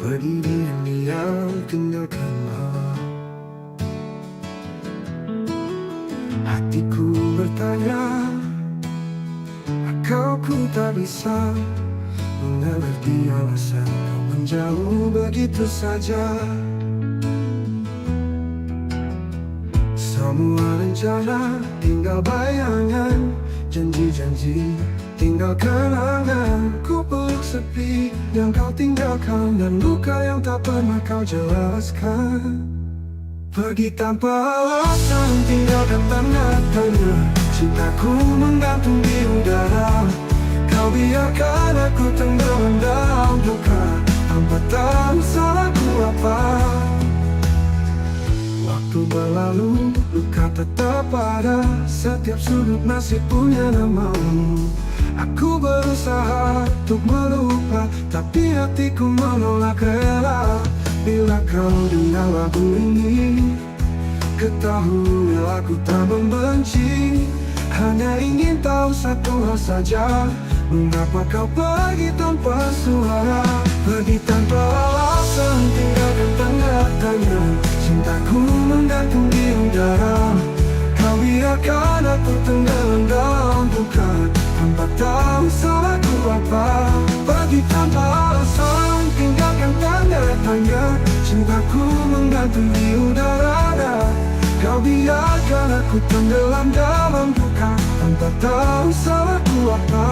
pergi diam-diam tinggalkanlah. Hatiku bertanya, kau ku tak bisa mengerti alasan kau menjauh begitu saja. Semua rencana tinggal bayangan, janji-janji tinggal kenangan. Ku peluk sepi yang kau tinggalkan, dan luka yang tak pernah kau jelaskan. Pergi tanpa alasan, tinggalkan tanda tanya. Cintaku menggantung di udara, kau biarkan aku tenggelam dalam duka tanpa tahu salahku apa. Waktu berlalu, luka tetap ada, setiap sudut masih punya namamu. Aku berusaha untuk melupa, tapi hatiku menolak rela. Bila kau dengar lagu ini, ketahui aku tak membenci. Hanya ingin tahu satu hal saja, mengapa kau pergi tanpa suara. Pergi tanpa alasan, tinggalkan tanda tanya. Cintaku menggantung di udara, kau biarkan aku tenggelam dalam duka, tanpa tahu salahku apa. Pergi tanpa alasan, tinggalkan tanda tanya. Cintaku menggantung di udara. Kau biarkan aku tenggelam dalam duka, tanpa tahu salahku apa.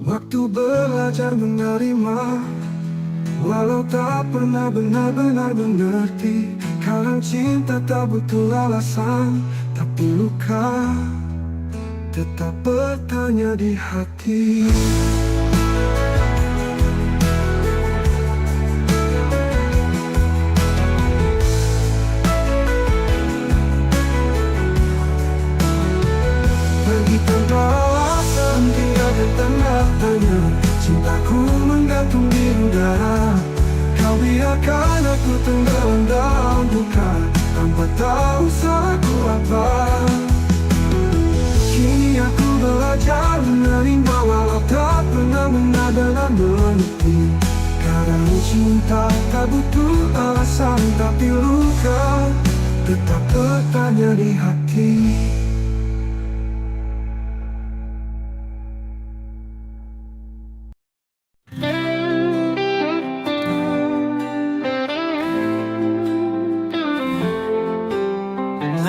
Waktu belajar menerima, walau tak pernah benar-benar mengerti. Kadang cinta tak butuh alasan, tapi luka tetap bertanya di hati. Pergi tanpa alasan, tinggalkan tanda tanya. Cintaku menggantung di udara. Kau biarkan aku tenggelam dalam duka, tanpa tahu salahku apa. Kini aku belajar menerima, walau tak pernah benar-benar mengerti. Kadang cinta tak butuh alasan, tapi luka tetap bertanya di hati.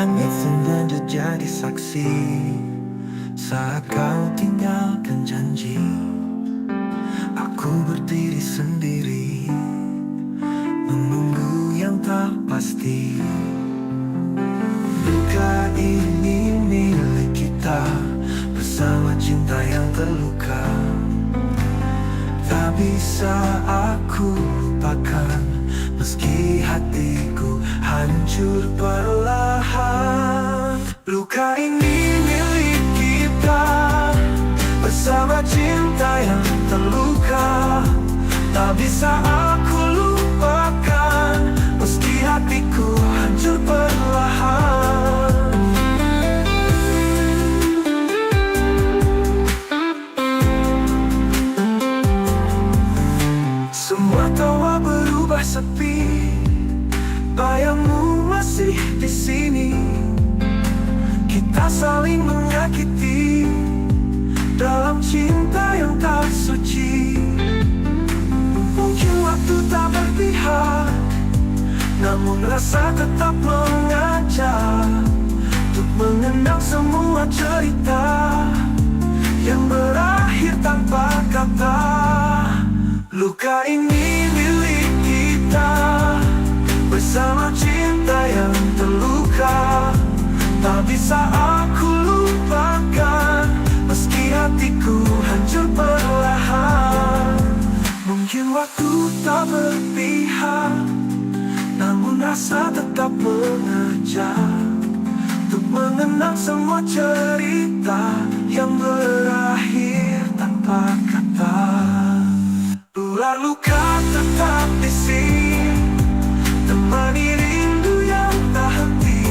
Langit sengaja jadi saksi saat kau tinggalkan janji. Aku berdiri sendiri, menunggu yang tak pasti. Luka ini milik kita, bersama cinta yang terluka. Tak bisa aku lupakan, meski hatiku hancur perlahan. Luka ini milik kita, bersama cinta yang terluka. Tak bisa aku lupakan, meski hatiku hancur perlahan. Semua tawa berubah sepi, bayangmu masih di sini. Kita saling menyakiti dalam cinta yang tak suci. Mungkin waktu tak berpihak, namun rasa tetap mengajak untuk mengenang semua cerita yang berakhir tanpa kata. Luka ini milik kita, bersama cinta yang terluka. Tak bisa aku lupakan, meski hatiku hancur perlahan. Mungkin waktu tak berpihak, namun rasa tetap mengajak untuk mengenang semua cerita yang berakhir tanpa kata. Ular luka tetap di sini, temani rindu yang tak henti.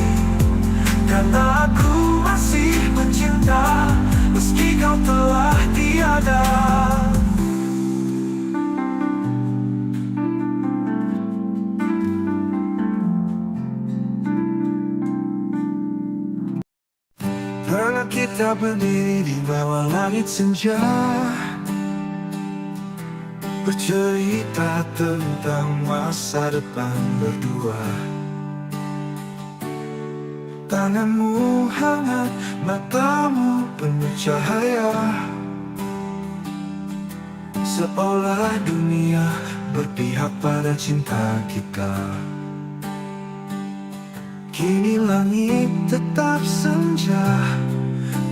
Karena aku masih mencinta, meski kau telah tiada. Pernah kita berdiri di bawah langit senja, bercerita tentang masa depan berdua. Tanganmu hangat, matamu penuh cahaya, seolah dunia berpihak pada cinta kita. Kini langit tetap senja,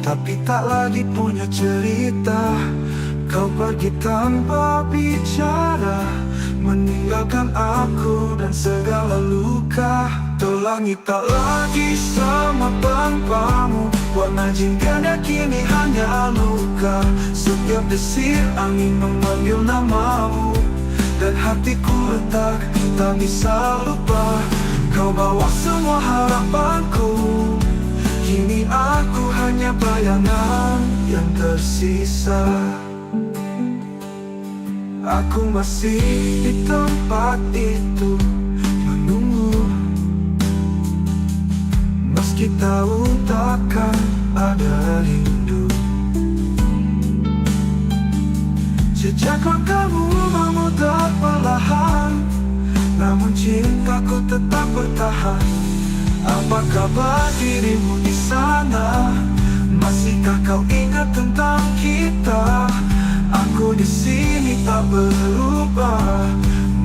tapi tak lagi punya cerita. Kau pergi tanpa bicara, meninggalkan aku dan segala luka. Tuh langit tak lagi sama tanpamu, warna jingkanya kini hanya luka. Setiap desir angin memanggil namamu, dan hatiku retak, tak bisa lupa. Kau bawa semua harapanku, kini aku hanya bayangan yang tersisa. Aku masih di tempat itu, menunggu meski tahu takkan ada rindu. Jejak langkahmu memudar perlahan, namun cintaku tetap bertahan. Apa kabar dirimu di sana? Masihkah kau ingat tentang kita? Aku di sini tak berubah,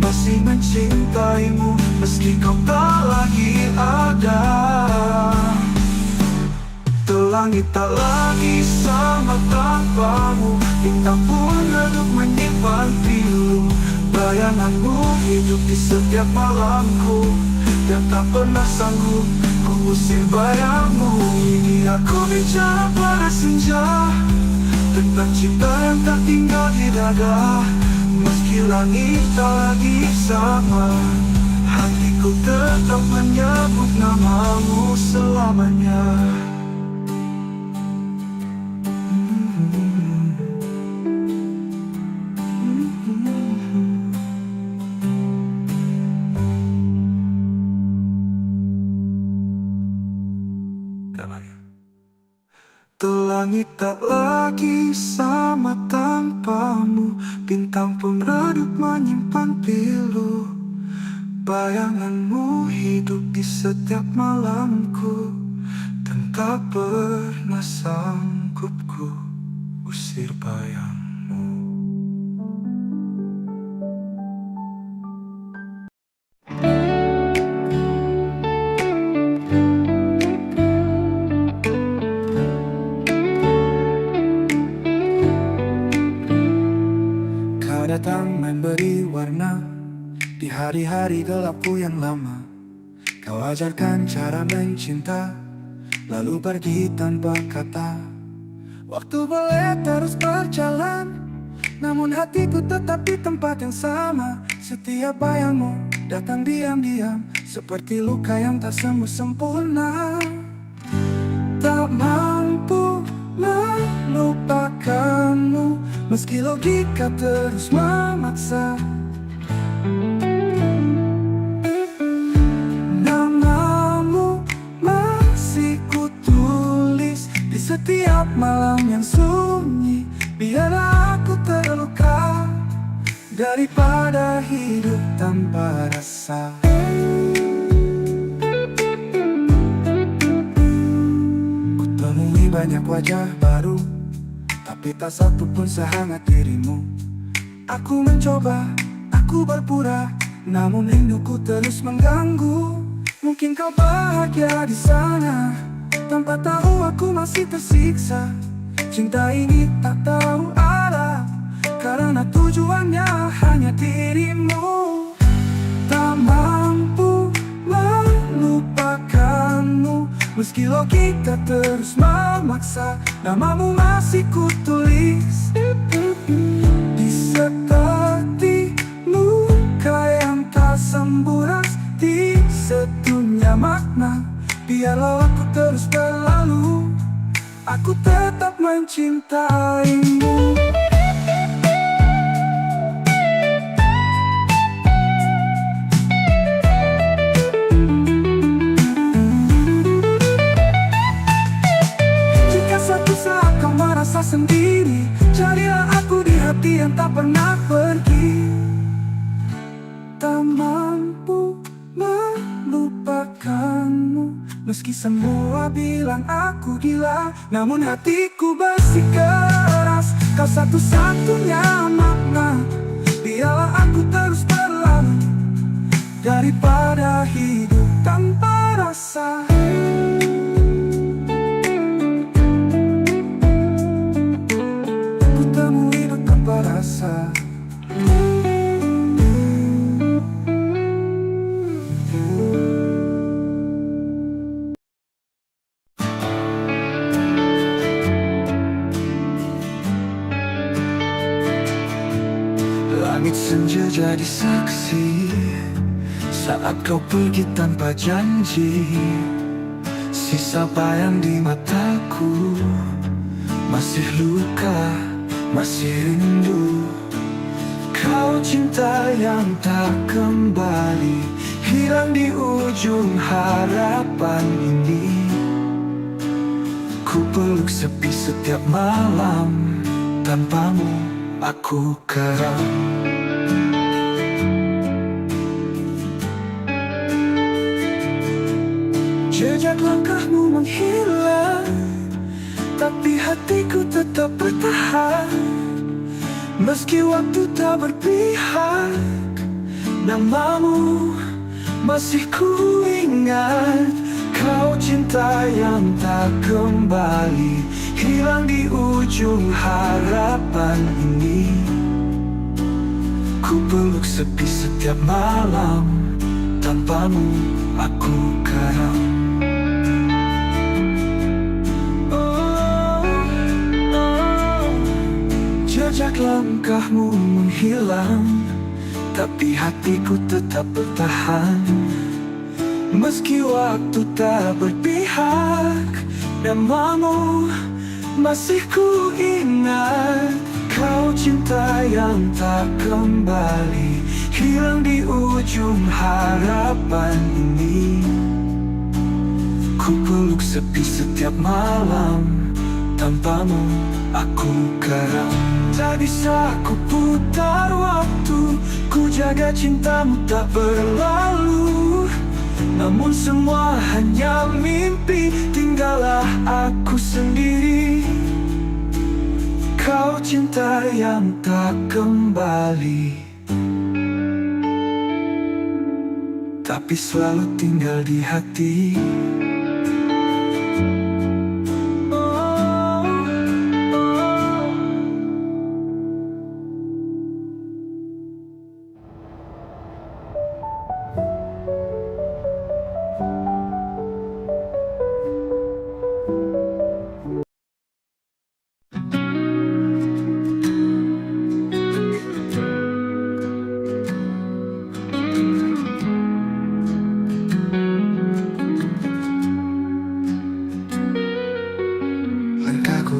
masih mencintaimu meski kau tak lagi ada. Langit tak lagi sama tanpamu, bintang pun redup menyimpan pilu. Bayanganmu hidup di setiap malamku, dan tak pernah sanggup ku usir bayangmu. Ini aku bicara pada senja, tentang cinta yang tak tinggal di dada. Meski langit tak lagi sama, hatiku tetap menyebut namamu selamanya. Langit tak lagi sama tanpamu, bintang pun redup menyimpan pilu. Bayanganmu hidup di setiap malamku, dan tak pernah sanggup ku usir bayangmu. Datang memberi warna di hari-hari gelapku yang lama. Kau ajarkan cara mencinta, lalu pergi tanpa kata. Waktu boleh terus berjalan, namun hatiku tetap di tempat yang sama. Setiap bayangmu datang diam-diam, seperti luka yang tak sembuh sempurna. Tak mampu melupakanmu, meski logika terus memaksa. Namamu masih kutulis di setiap malam yang sunyi. Biarlah aku terluka daripada hidup tanpa rasa. Kutemui banyak wajah baru, tapi tak satu pun sehangat dirimu. Aku mencoba, aku berpura, namun rinduku terus mengganggu. Mungkin kau bahagia di sana, tanpa tahu aku masih tersiksa. Cinta ini tak tahu arah, karena tujuannya hanya dirimu. Tak mampu melupakanmu, meski logika terus memaksa. Namamu masih kutulis di seperti luka yang tak sembuh, di sedunia makna. Biarlah aku terus berlalu, aku tetap mencintaimu. Sendiri, carilah aku di hati yang tak pernah pergi. Tak mampu melupakanmu, meski semua bilang aku gila, namun hatiku bersikeras. Kau satu-satunya makna. Biarlah aku terus berlalu daripada hidup tanpa rasa. Rasa. Langit senja jadi saksi saat kau pergi tanpa janji. Sisa bayang di mataku, masih luka, masih rindu. Kau cinta yang tak kembali, hilang di ujung harapan ini. Ku peluk sepi setiap malam, tanpamu aku karam. Jejak langkahmu menghilang, tapi hatiku tetap bertahan. Meski waktu tak berpihak, namamu masih ku ingat. Kau cinta yang tak kembali, hilang di ujung harapan ini. Ku peluk sepi setiap malam, tanpamu aku karam. Jejak langkahmu menghilang, tapi hatiku tetap bertahan. Meski waktu tak berpihak, namamu masih ku ingat. Kau cinta yang tak kembali, hilang di ujung harapan ini. Ku peluk sepi setiap malam, tanpamu aku karam. Tak bisa ku putar waktu, ku jaga cintamu tak berlalu. Namun semua hanya mimpi, tinggallah aku sendiri. Kau cinta yang tak kembali, tapi selalu tinggal di hati.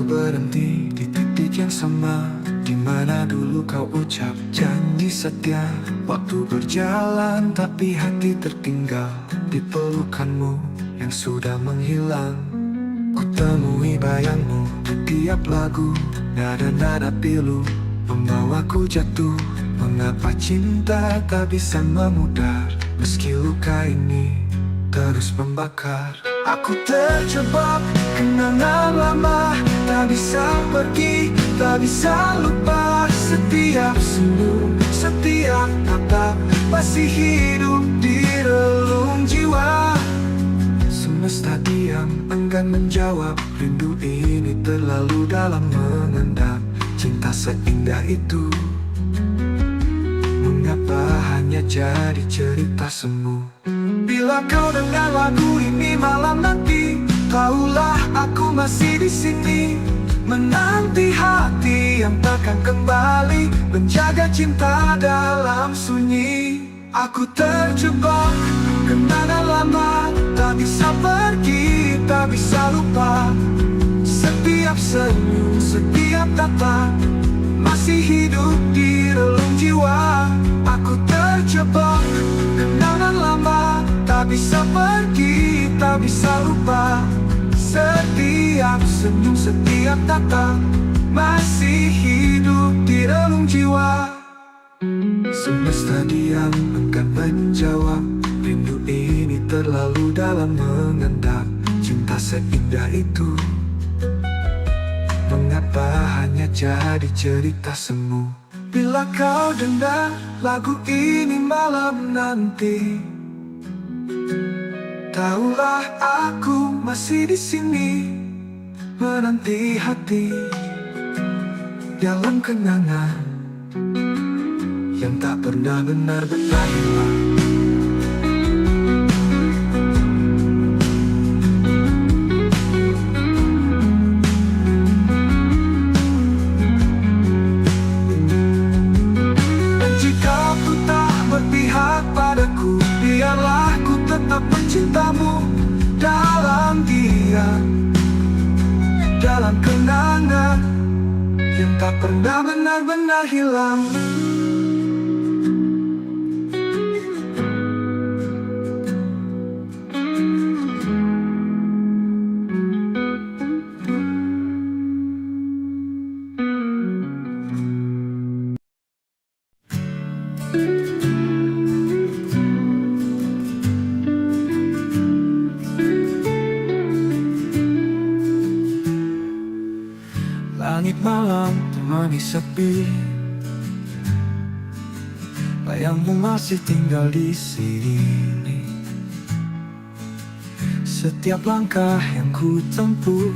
Berhenti di titik yang sama, di mana dulu kau ucap janji setia. Waktu berjalan tapi hati tertinggal di pelukanmu yang sudah menghilang. Ku temui bayangmu di tiap lagu, nada-nada pilu membawaku jatuh. Mengapa cinta tak bisa memudar, meski luka ini terus membakar. Aku terjebak kenangan lama, tak bisa pergi, tak bisa lupa. Setiap senyum, setiap tatap masih hidup di relung jiwa. Semesta diam, enggan menjawab. Rindu ini terlalu dalam mengendap. Cinta seindah itu, mengapa hanya jadi cerita semu? Bila kau dengar lagu ini malam nanti, tahulah aku masih di sini, menanti hati yang takkan kembali, menjaga cinta dalam sunyi. Aku terjebak kenangan lama, tak bisa pergi, tak bisa lupa. Setiap senyum, setiap tatap masih hidup di relung jiwa. Aku terjebak kenangan lama, tak bisa pergi, tak bisa lupa. Setiap senyum, setiap tatap masih hidup di relung jiwa. Semesta diam, enggan menjawab. Rindu ini terlalu dalam mengendap. Cinta seindah itu, mengapa hanya jadi cerita semu? Bila kau dengar lagu ini malam nanti, tahulah aku masih di sini, menanti hati dalam kenangan yang tak pernah benar-benar hilang. Padaku, biarlah ku tetap mencintamu dalam diam, dalam kenangan yang tak pernah benar-benar hilang. menemani sepi. Bayangmu masih tinggal di sini. Setiap langkah yang ku tempuh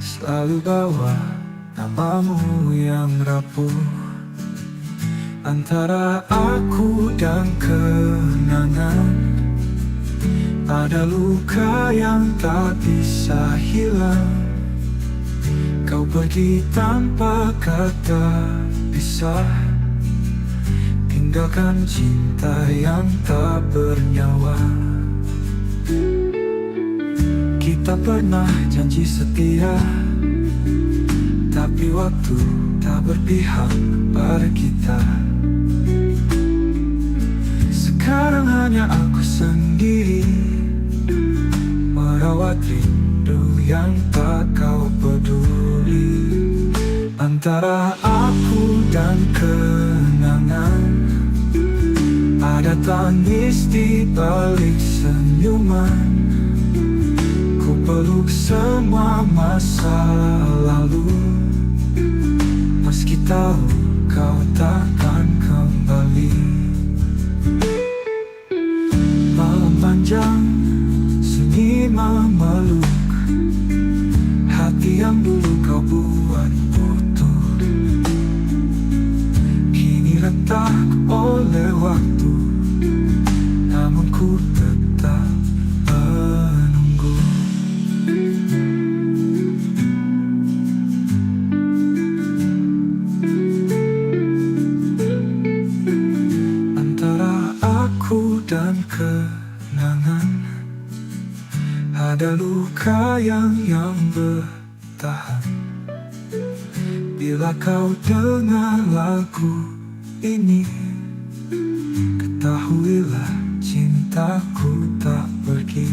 selalu bawa namamu yang rapuh. Antara aku dan kenangan ada luka yang tak bisa hilang. Kau pergi tanpa kata pisah, tinggalkan cinta yang tak bernyawa. Kita pernah janji setia, tapi waktu tak berpihak pada kita. Sekarang hanya aku sendiri merawat rindu yang tak kau peduli. Antara aku dan kenangan ada tangis di balik senyuman. Ku peluk semua masa lalu, meski tahu kau takkan kembali. Malam panjang, sunyi memeluk hati yang dulu kau buat utuh. Kini retak oleh waktu, namun ku tetap menunggu. Antara aku dan kenangan ada luka yang bertahan. Bila kau dengar lagu ini, ketahuilah cintaku tak pergi.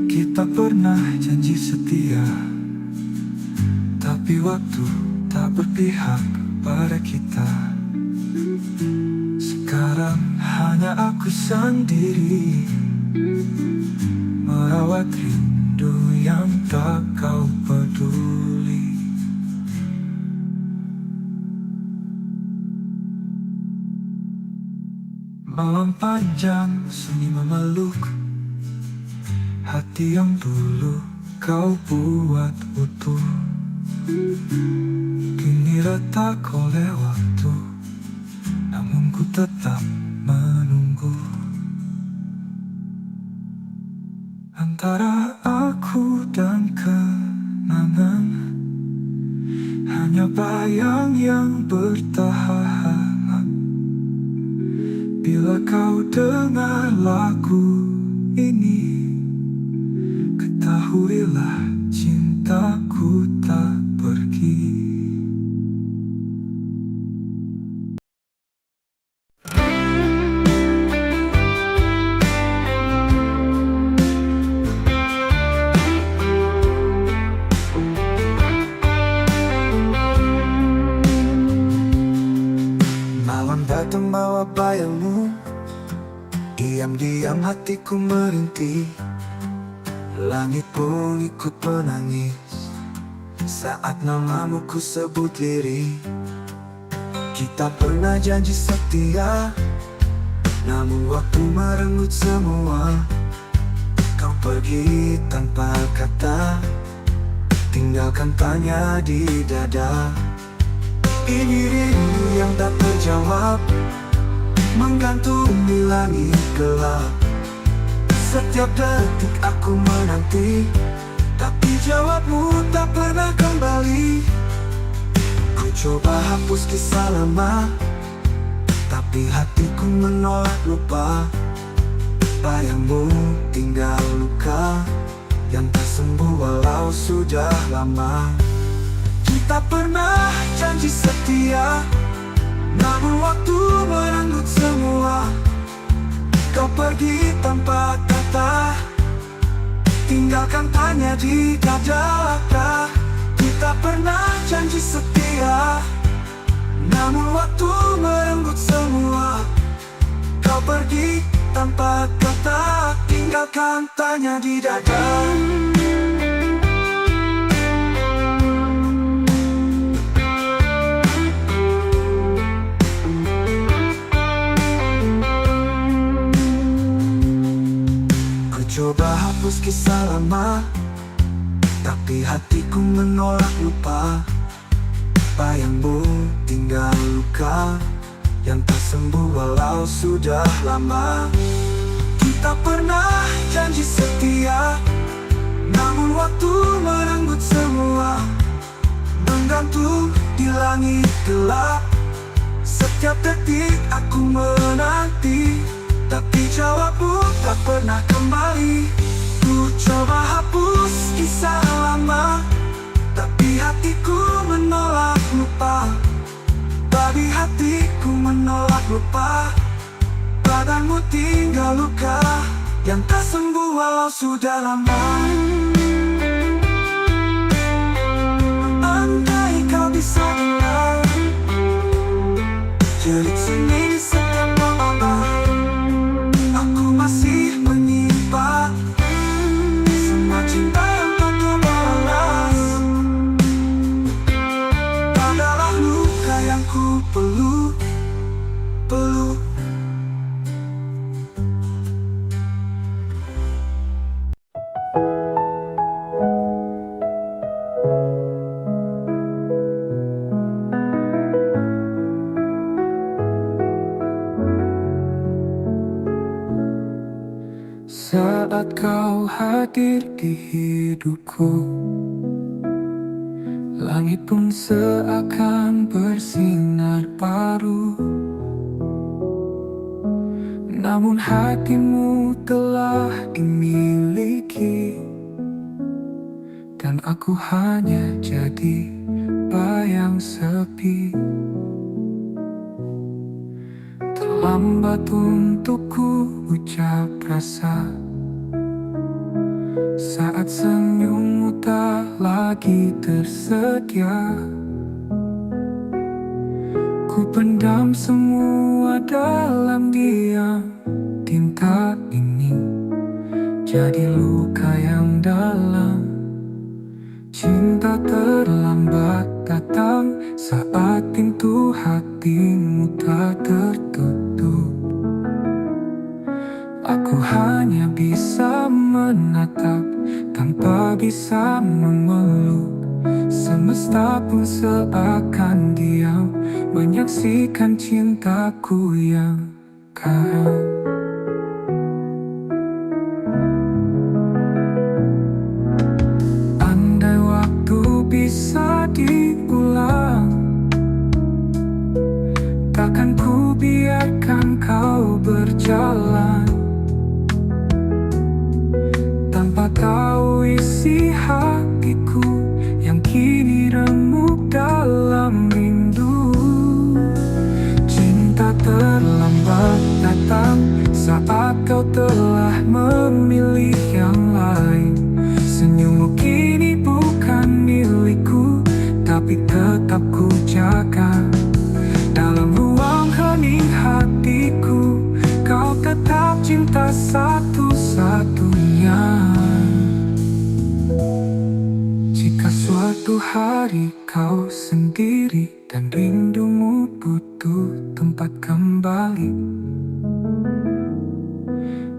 Kita pernah janji setia, tapi waktu tak berpihak pada kita. Sekarang hanya aku sendiri merawat rindu yang tak kau peduli. Malam panjang, sunyi memeluk hati yang dulu kau buat utuh. Kini retak oleh waktu, namun ku tetap menunggu. Antara aku dan kenangan hanya bayang yang bertahan. Bila kau dengar lagu ini, ketahuilah cintaku tak pergi. Malam datang bawa bayangmu, diam-diam hatiku merintih. Langit pun ikut menangis saat namamu ku sebut diri. Kita pernah janji setia, namun waktu merenggut semua. Kau pergi tanpa kata, tinggalkan tanya di dada. Ini rindu yang tak terjawab, menggantung di langit gelap. Setiap detik aku menanti, tapi jawabmu tak pernah kembali. Ku coba hapus kisah lama, tapi hatiku menolak lupa. Bayangmu tinggal luka yang tak sembuh walau sudah lama. Kita pernah janji setia, namun waktu merenggut semua. Kau pergi tanpa kata, tinggalkan tanya di dada. Kita pernah janji setia, Namun waktu merenggut semua. Kau pergi tanpa kata, tinggalkan tanya di dada. Ku coba hapus kisah lama, tapi hatiku menolak lupa. Bayangmu tinggal luka yang tak sembuh walau sudah lama. Kita pernah janji setia, namun waktu merenggut semua. Menggantung di langit gelap, setiap detik aku menanti, tapi jawabmu tak pernah kembali. Ku coba hapus kisah lama, tapi hatiku menolak lupa. Babi hatiku menolak lupa. Badanmu tinggal luka yang tak sembuh walau sudah lama. Andai kau bisa dengar jerit sunyi di setiap malam, aku masih menyimpan semua cinta yang tak terbalas. Adalah luka yang ku peluk. Saat kau hadir di hidupku, langit pun seakan bersinar baru. Namun hatimu telah dimiliki, dan aku hanya jadi bayang sepi. Terlambat untuk ku ucap rasa saat senyummu tak lagi tersedia. Ku pendam semua dalam diam. Tinta ini jadi luka yang dalam. Cinta terlambat datang saat pintu hatimu tak tertutup. Aku hanya bisa menatap tanpa bisa memeluk. Semesta pun seakan diam menyaksikan cintaku yang karam. Andai waktu bisa diulang, takkan ku biarkan kau berjalan tanpa tahu isi hatiku yang kini remuk dalam rindu. Cinta terlambat datang saat kau telah memilih yang lain. Senyummu kini bukan milikku, tapi tetap ku jaga. Dalam ruang hening hatiku, kau tetap cinta satu-satunya. Jika suatu hari kau sendiri dan rindumu butuh tempat kembali,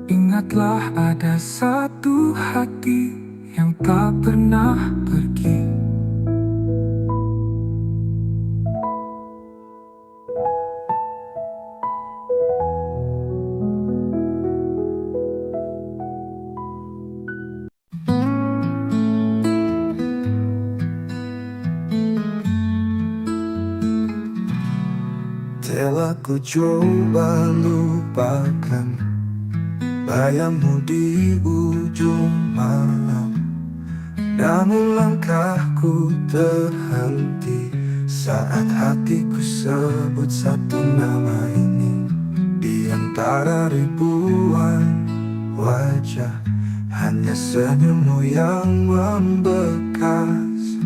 ingatlah ada satu hati yang tak pernah pergi. Telah ku coba lupakan bayangmu di ujung malam, namun langkahku terhenti saat hatiku sebut satu nama ini. Di antara ribuan wajah, hanya senyummu yang membekas.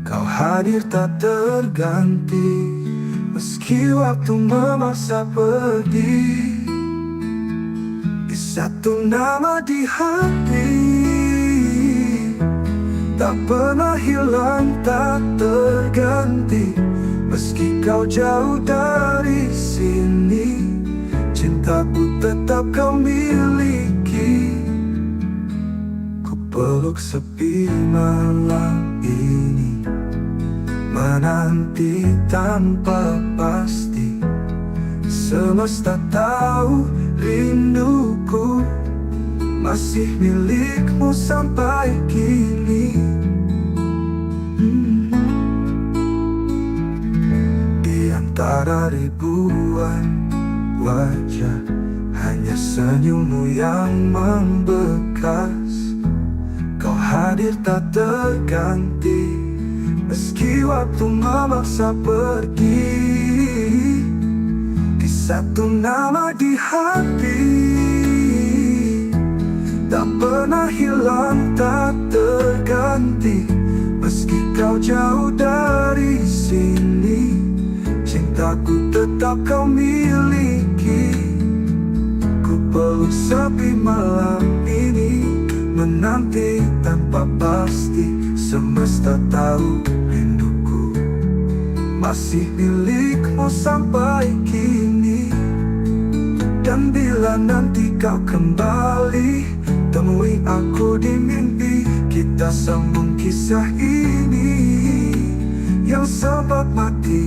Kau hadir tak terganti, Meski waktu memaksa pergi, di satu nama di hati, tak pernah hilang, tak terganti. Meski kau jauh dari sini, cintaku tetap kau miliki. Ku peluk sepi malam ini, menanti tanpa pasti. Semesta tahu rinduku masih milikmu sampai kini. Di antara ribuan wajah, hanya senyummu yang membekas. Kau hadir tak terganti, meski waktu memaksa pergi. Di satu nama di hati, tak pernah hilang, tak terganti. Meski kau jauh dari sini, cintaku tetap kau miliki. Ku peluk sepi malam ini, menanti tanpa pasti. Semesta tahu rinduku masih milikmu sampai kini. Dan bila nanti kau kembali, temui aku di mimpi. Kita sambung kisah ini yang sempat mati,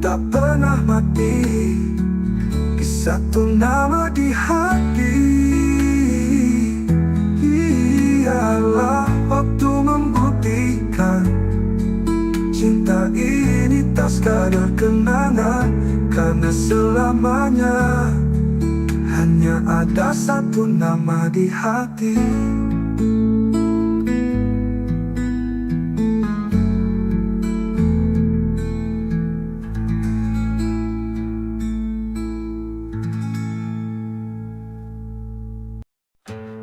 tak pernah mati. Di satu nama di hati, ialah waktu membuktikan cinta ini tak sekadar kenangan. Karena selamanya hanya ada satu nama di hati.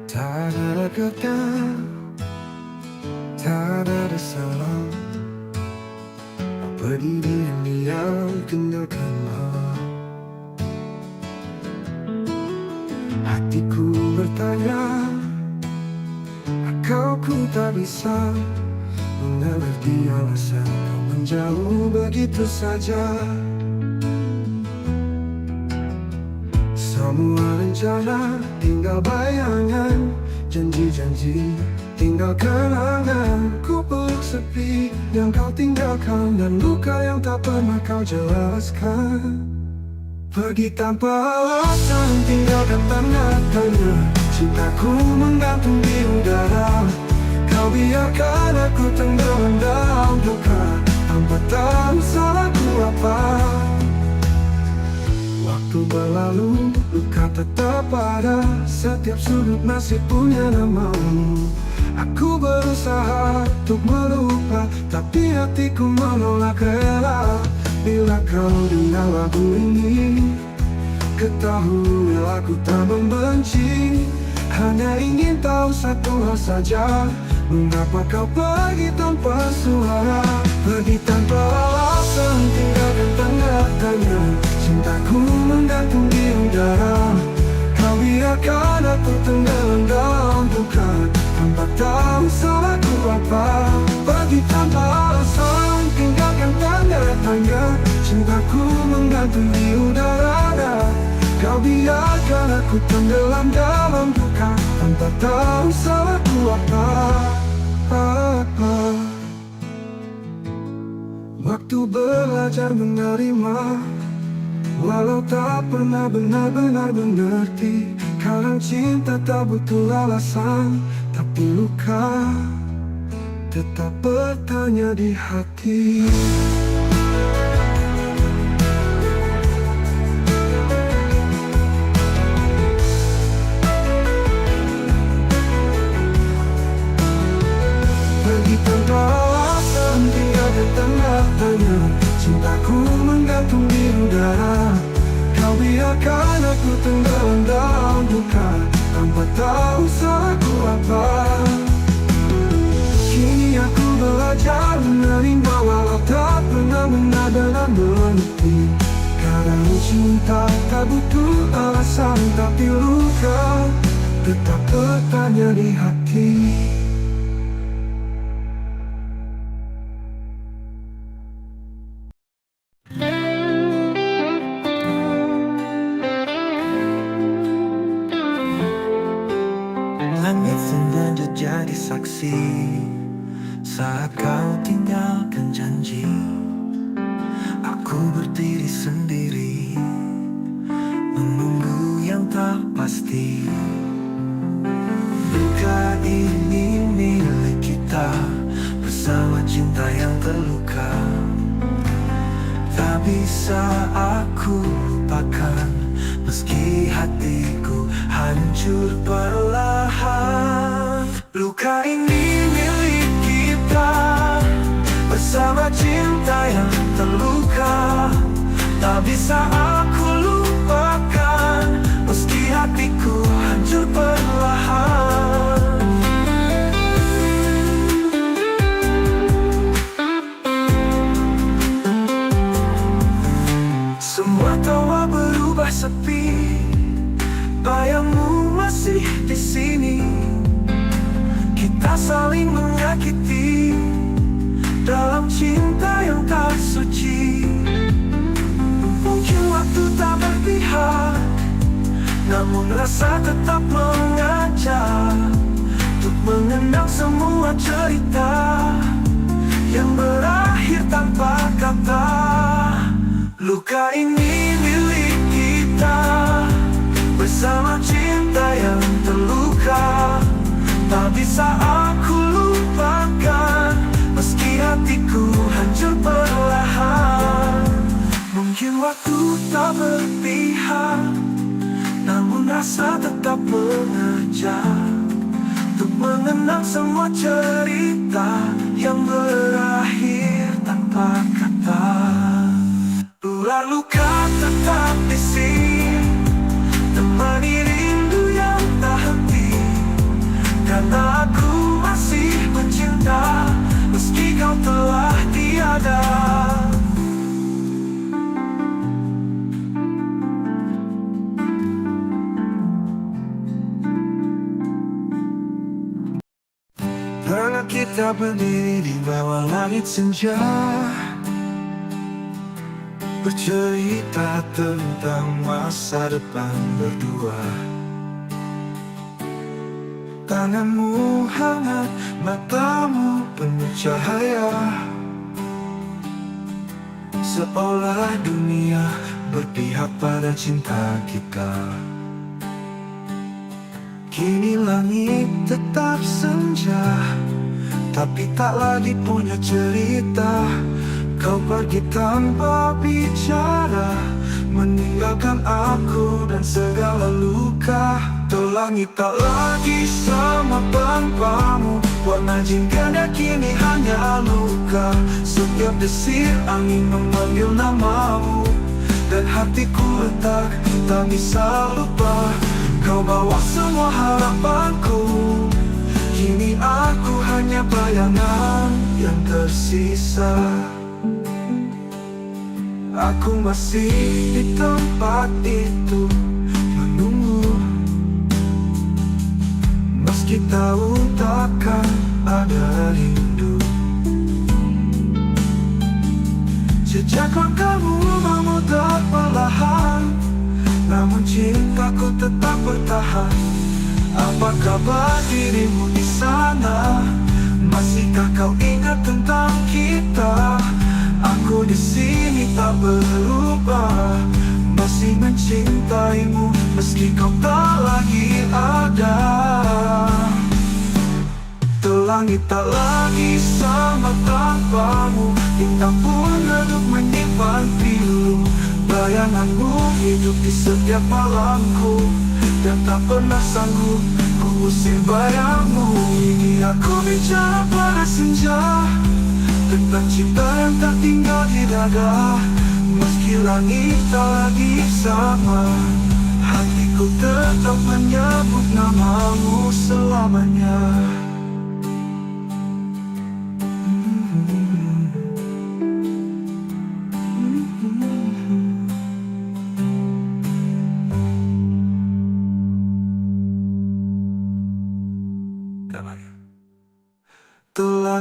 Tak ada kata, tak ada salah. Pergi diam-diam tinggalkanlah. Hatiku bertanya, kau ku tak bisa mengerti alasan kau menjauh begitu saja. Semua rencana tinggal bayangan, janji-janji tinggal kenangan. Ku peluk sepi yang kau tinggalkan, dan luka yang tak pernah kau jelaskan. Pergi tanpa alasan, tinggalkan tanda tanya. Cintaku menggantung di udara. Kau biarkan aku tenggelam dalam duka, tanpa tahu salahku apa. Waktu berlalu, luka tetap ada. Setiap sudut masih punya namamu. Aku berusaha untuk melupa, tapi hatiku menolak rela. Bila kau dengar lagu ini, ketahui aku tak membenci. Hanya ingin tahu satu hal saja, mengapa kau pergi tanpa suara. Pergi tanpa alasan, tinggalkan tanda tanya. Cintaku menggantung di udara. Kau biarkan aku tenggelam dalam duka, tanpa tahu salahku apa. Pergi tanpa alasan, tinggalkan tanda tanya. Cintaku menggantung di udara. Kau biarkan aku tenggelam dalam duka, tanpa tahu salahku apa. Waktu belajar menerima, walau tak pernah benar-benar mengerti. Kadang cinta tak butuh alasan, tapi luka tetap bertanya di hati. Pergi tanpa alasan, tinggalkan tanda tanya. Cintaku menggantung di udara. Kau biarkan aku tenggelam dalam duka, tanpa tahu salahku apa. Kini aku belajar menerima, walau tak pernah benar-benar mengerti. cinta tak butuh alasan, tapi luka tetap bertanya di hati. Langit sengaja jadi saksi saat kau tinggalkan janji. Aku berdiri sendiri menunggu yang tak pasti. Luka ini milik kita bersama cinta yang terluka. Tak bisa aku lupakan meski hatiku hancur perlahan. Luka ini milik kita bersama cinta yang terluka. Tak bisa aku lupakan meski hatiku hancur perlahan. Semua tawa berubah sepi, bayangmu masih di sini. Kita saling menyakiti dalam cinta yang tak suci. Mungkin waktu tak berpihak, namun rasa tetap mengajak untuk mengenang semua cerita yang berakhir tanpa kata. Luka ini milik kita bersama cinta yang terluka. Tak bisa aku lupakan meski hatiku hancur perlahan. Mungkin waktu tak berpihak, namun rasa tetap mengajak untuk mengenang semua cerita yang berakhir tanpa kata. Ular luka tetap di sini, temani rindu yang tak henti. Karena aku masih mencinta meski kau telah tiada. Pernah kita berdiri di bawah langit senja, bercerita tentang masa depan berdua. Tanganmu hangat, matamu penuh cahaya, seolah dunia berpihak pada cinta kita. Kini langit tetap senja, tapi tak lagi punya cerita. Kau pergi tanpa bicara, meninggalkan aku dan segala luka. Langit tak lagi sama tanpamu, warna jingga kini hanya luka. Setiap desir angin memanggil namamu, dan hatiku retak, tak bisa lupa. Kau bawa semua harapanku, kini aku hanya bayangan yang tersisa. Aku masih di tempat itu menunggu, meski tahu takkan ada rindu. Jejak langkahmu memutar perlahan, namun cintaku tetap bertahan. Apa kabar dirimu di sana? Masihkah kau ingat tentang kita? Aku di sini tak berubah, masih mencintaimu meski kau tak lagi ada. Langit tak lagi sama tanpamu, bintang pun redup menyimpan pilu. Bayanganmu hidup di setiap malamku, dan tak pernah sanggup ku usir bayangmu. Ini aku bicara pada senja, tentang cinta yang tak tinggal di dada. Meski langit tak lagi sama, hatiku tetap menyebut namamu selamanya.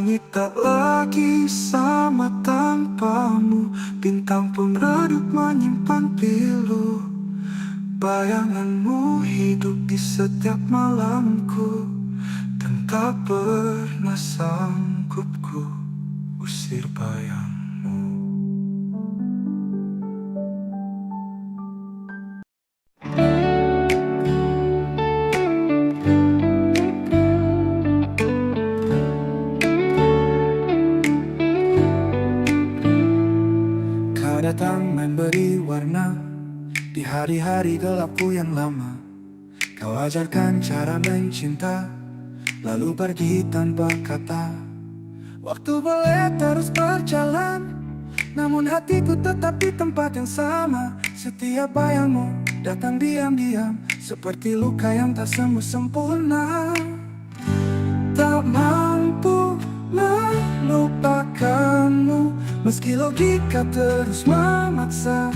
Langit tak lagi sama tanpamu, bintang pun redup menyimpan pilu. Bayanganmu hidup di setiap malamku, dan tak pernah sanggup ku usir bayangmu. Kau datang memberi warna di hari-hari gelapku yang lama. Kau ajarkan cara mencinta, lalu pergi tanpa kata. Waktu boleh terus berjalan, namun hatiku tetap di tempat yang sama. Setiap bayangmu datang diam-diam, seperti luka yang tak sembuh sempurna. Tak mampu melupakanmu, meski logika terus memaksa.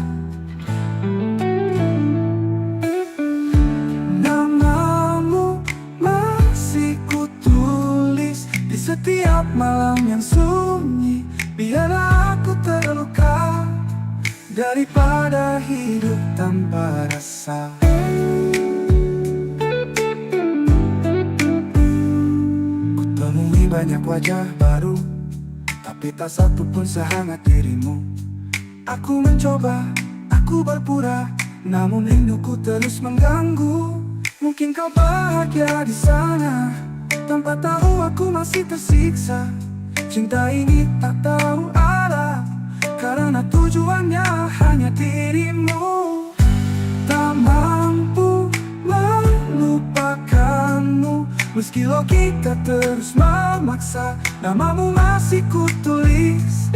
Namamu masih kutulis di setiap malam yang sunyi. Biarlah aku terluka daripada hidup tanpa rasa. Kutemui banyak wajah baru, tapi tak satu pun sehangat dirimu. Aku mencoba, aku berpura, namun rinduku terus mengganggu. Mungkin kau bahagia di sana, tanpa tahu aku masih tersiksa. Cinta ini tak tahu arah, karena tujuannya hanya dirimu. Tak mampu melupakanmu, meski logika terus memaksa. Namamu masih kutulis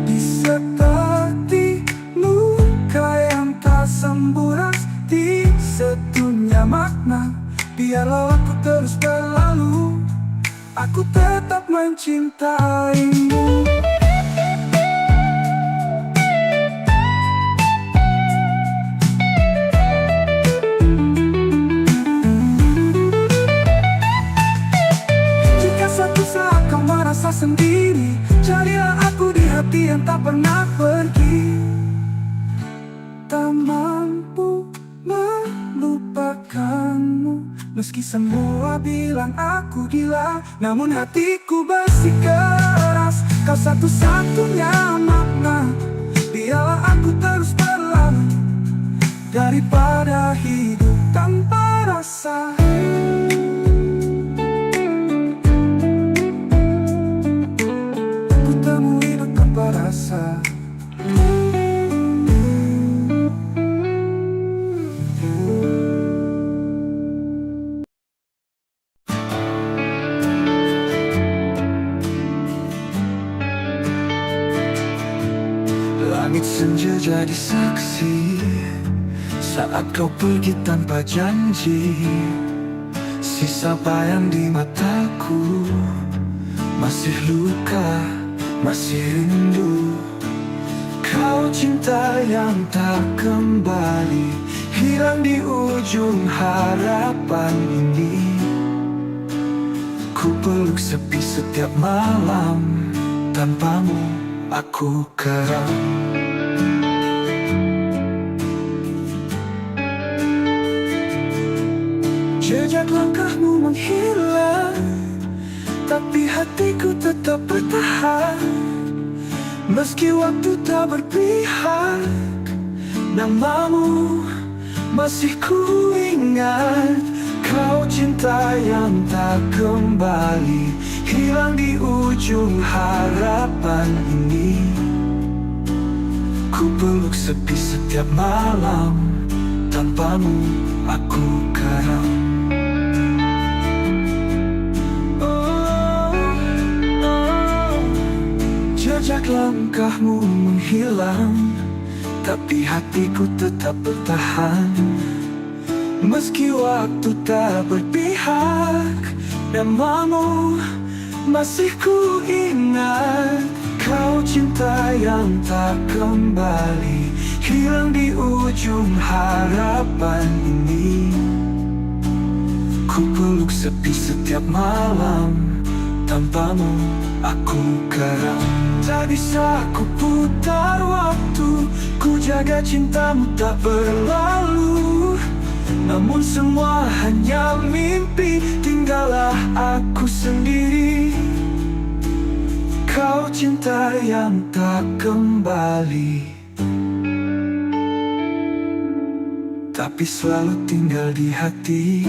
di seperti luka yang tak sembuh ras, di sedunia makna. Biarlah aku terus berlalu, aku tetap mencintaimu. Jika suatu saat kau merasa sendiri, carilah aku di hati yang tak pernah pergi. Tak mampu melupakanmu, meski semua bilang aku gila, namun hatiku bersikeras. Kau satu-satunya makna, biarlah aku terus berlalu daripada hidup tanpa rasa. Ku temui hidup tanpa rasa. Langit senja jadi saksi saat kau pergi tanpa janji. Sisa bayang di mataku, masih luka, masih rindu. Kau cinta yang tak kembali, hilang di ujung harapan ini. Ku peluk sepi setiap malam, tanpamu aku keram. Jejak langkahmu menghilang, tapi hatiku tetap bertahan. Meski waktu tak berpihak, namamu masih ku ingat. Kau cinta yang tak kembali, hilang di ujung harapan ini. Ku peluk sepi setiap malam, tanpamu aku karam. Jejak langkahmu menghilang, tapi hatiku tetap bertahan. Meski waktu tak berpihak, namamu masih ku ingat. Kau cinta yang tak kembali, hilang di ujung harapan ini. Ku peluk sepi setiap malam, tanpamu aku karam. Tak bisa ku putar waktu, ku jaga cintamu tak berlalu. Namun semua hanya mimpi, tinggallah aku sendiri. Kau cinta yang tak kembali, tapi selalu tinggal di hati.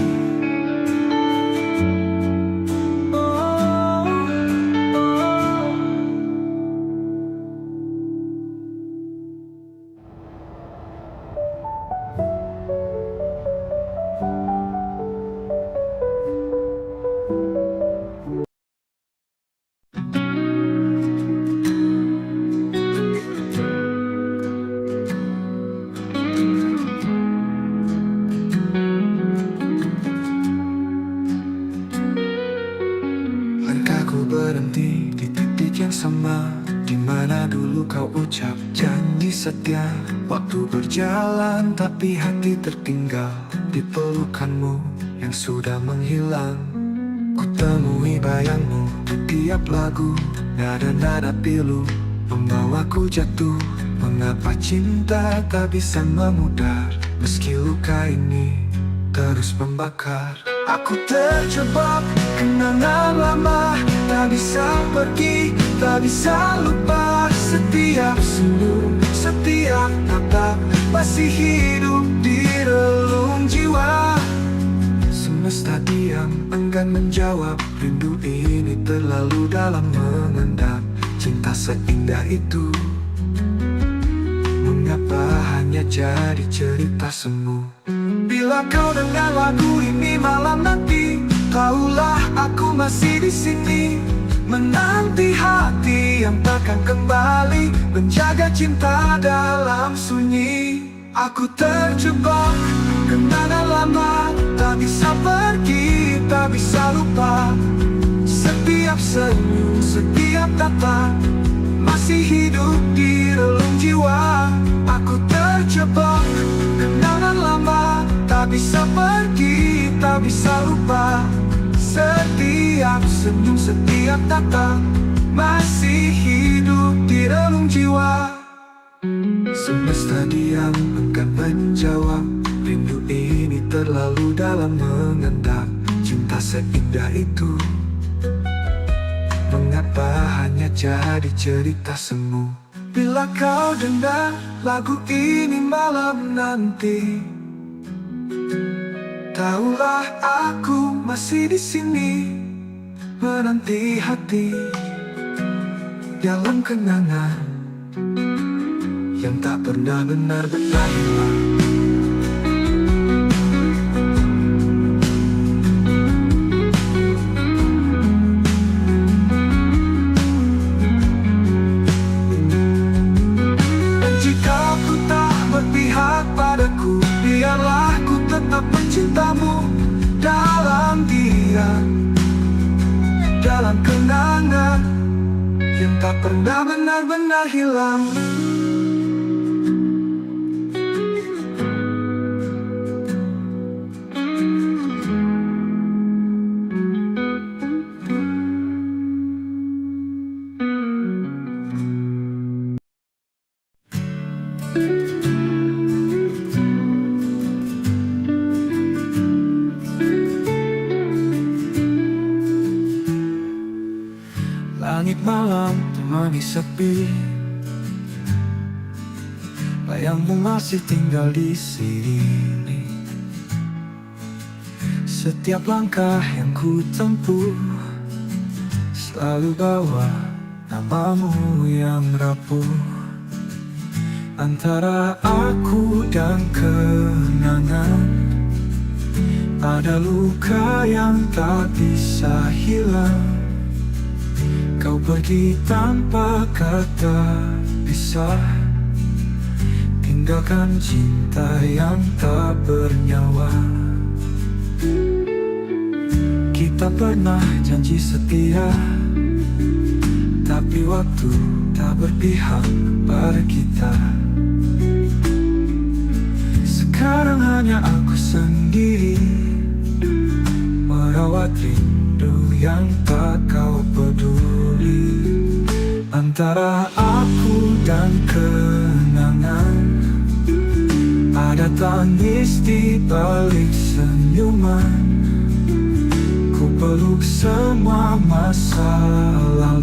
Langkahku berhenti di titik yang sama, di mana dulu kau ucap janji setia. Waktu berjalan tapi hati tertinggal di pelukanmu yang sudah menghilang. Ku temui bayangmu di tiap lagu, nada-nada pilu membawaku jatuh. Mengapa cinta tak bisa memudar, meski luka ini terus membakar. Aku terjebak kenangan lama, tak bisa pergi, tak bisa lupa. Setiap senyum, setiap tatap masih hidup di relung jiwa. Semesta diam, enggan menjawab. Rindu ini terlalu dalam mengendap. Cinta seindah itu, mengapa hanya jadi cerita semu? Bila kau dengar lagu ini malam nanti, tahulah aku masih di sini, menanti hati yang takkan kembali, menjaga cinta dalam sunyi. Aku terjebak kenangan lama, tak bisa pergi, tak bisa lupa. Setiap senyum, setiap tatap masih hidup di relung jiwa. Aku terjebak kenangan lama, tak bisa pergi, tak bisa lupa. Setiap senyum, setiap tatap masih hidup di relung jiwa. Semesta diam, enggan menjawab. Rindu ini terlalu dalam mengendap. Cinta seindah itu, mengapa hanya jadi cerita semu? Bila kau dengar lagu ini malam nanti, tahulah aku masih di sini, menanti hati dalam kenangan yang tak pernah benar-benar hilang. Padaku, biarlah ku tetap mencintamu dalam diam, dalam kenangan yang tak pernah benar-benar hilang. Langit malam temani sepi, bayangmu masih tinggal di sini. Setiap langkah yang ku tempuh selalu bawa namamu yang rapuh. Antara aku dan kenangan ada luka yang tak bisa hilang. Kau pergi tanpa kata pisah, tinggalkan cinta yang tak bernyawa. Kita pernah janji setia, tapi waktu tak berpihak pada kita. Sekarang hanya aku sendiri merawat rindu yang tak kau peduli. Antara aku dan kenangan, ada tangis di balik senyuman. Ku peluk semua masa lalu.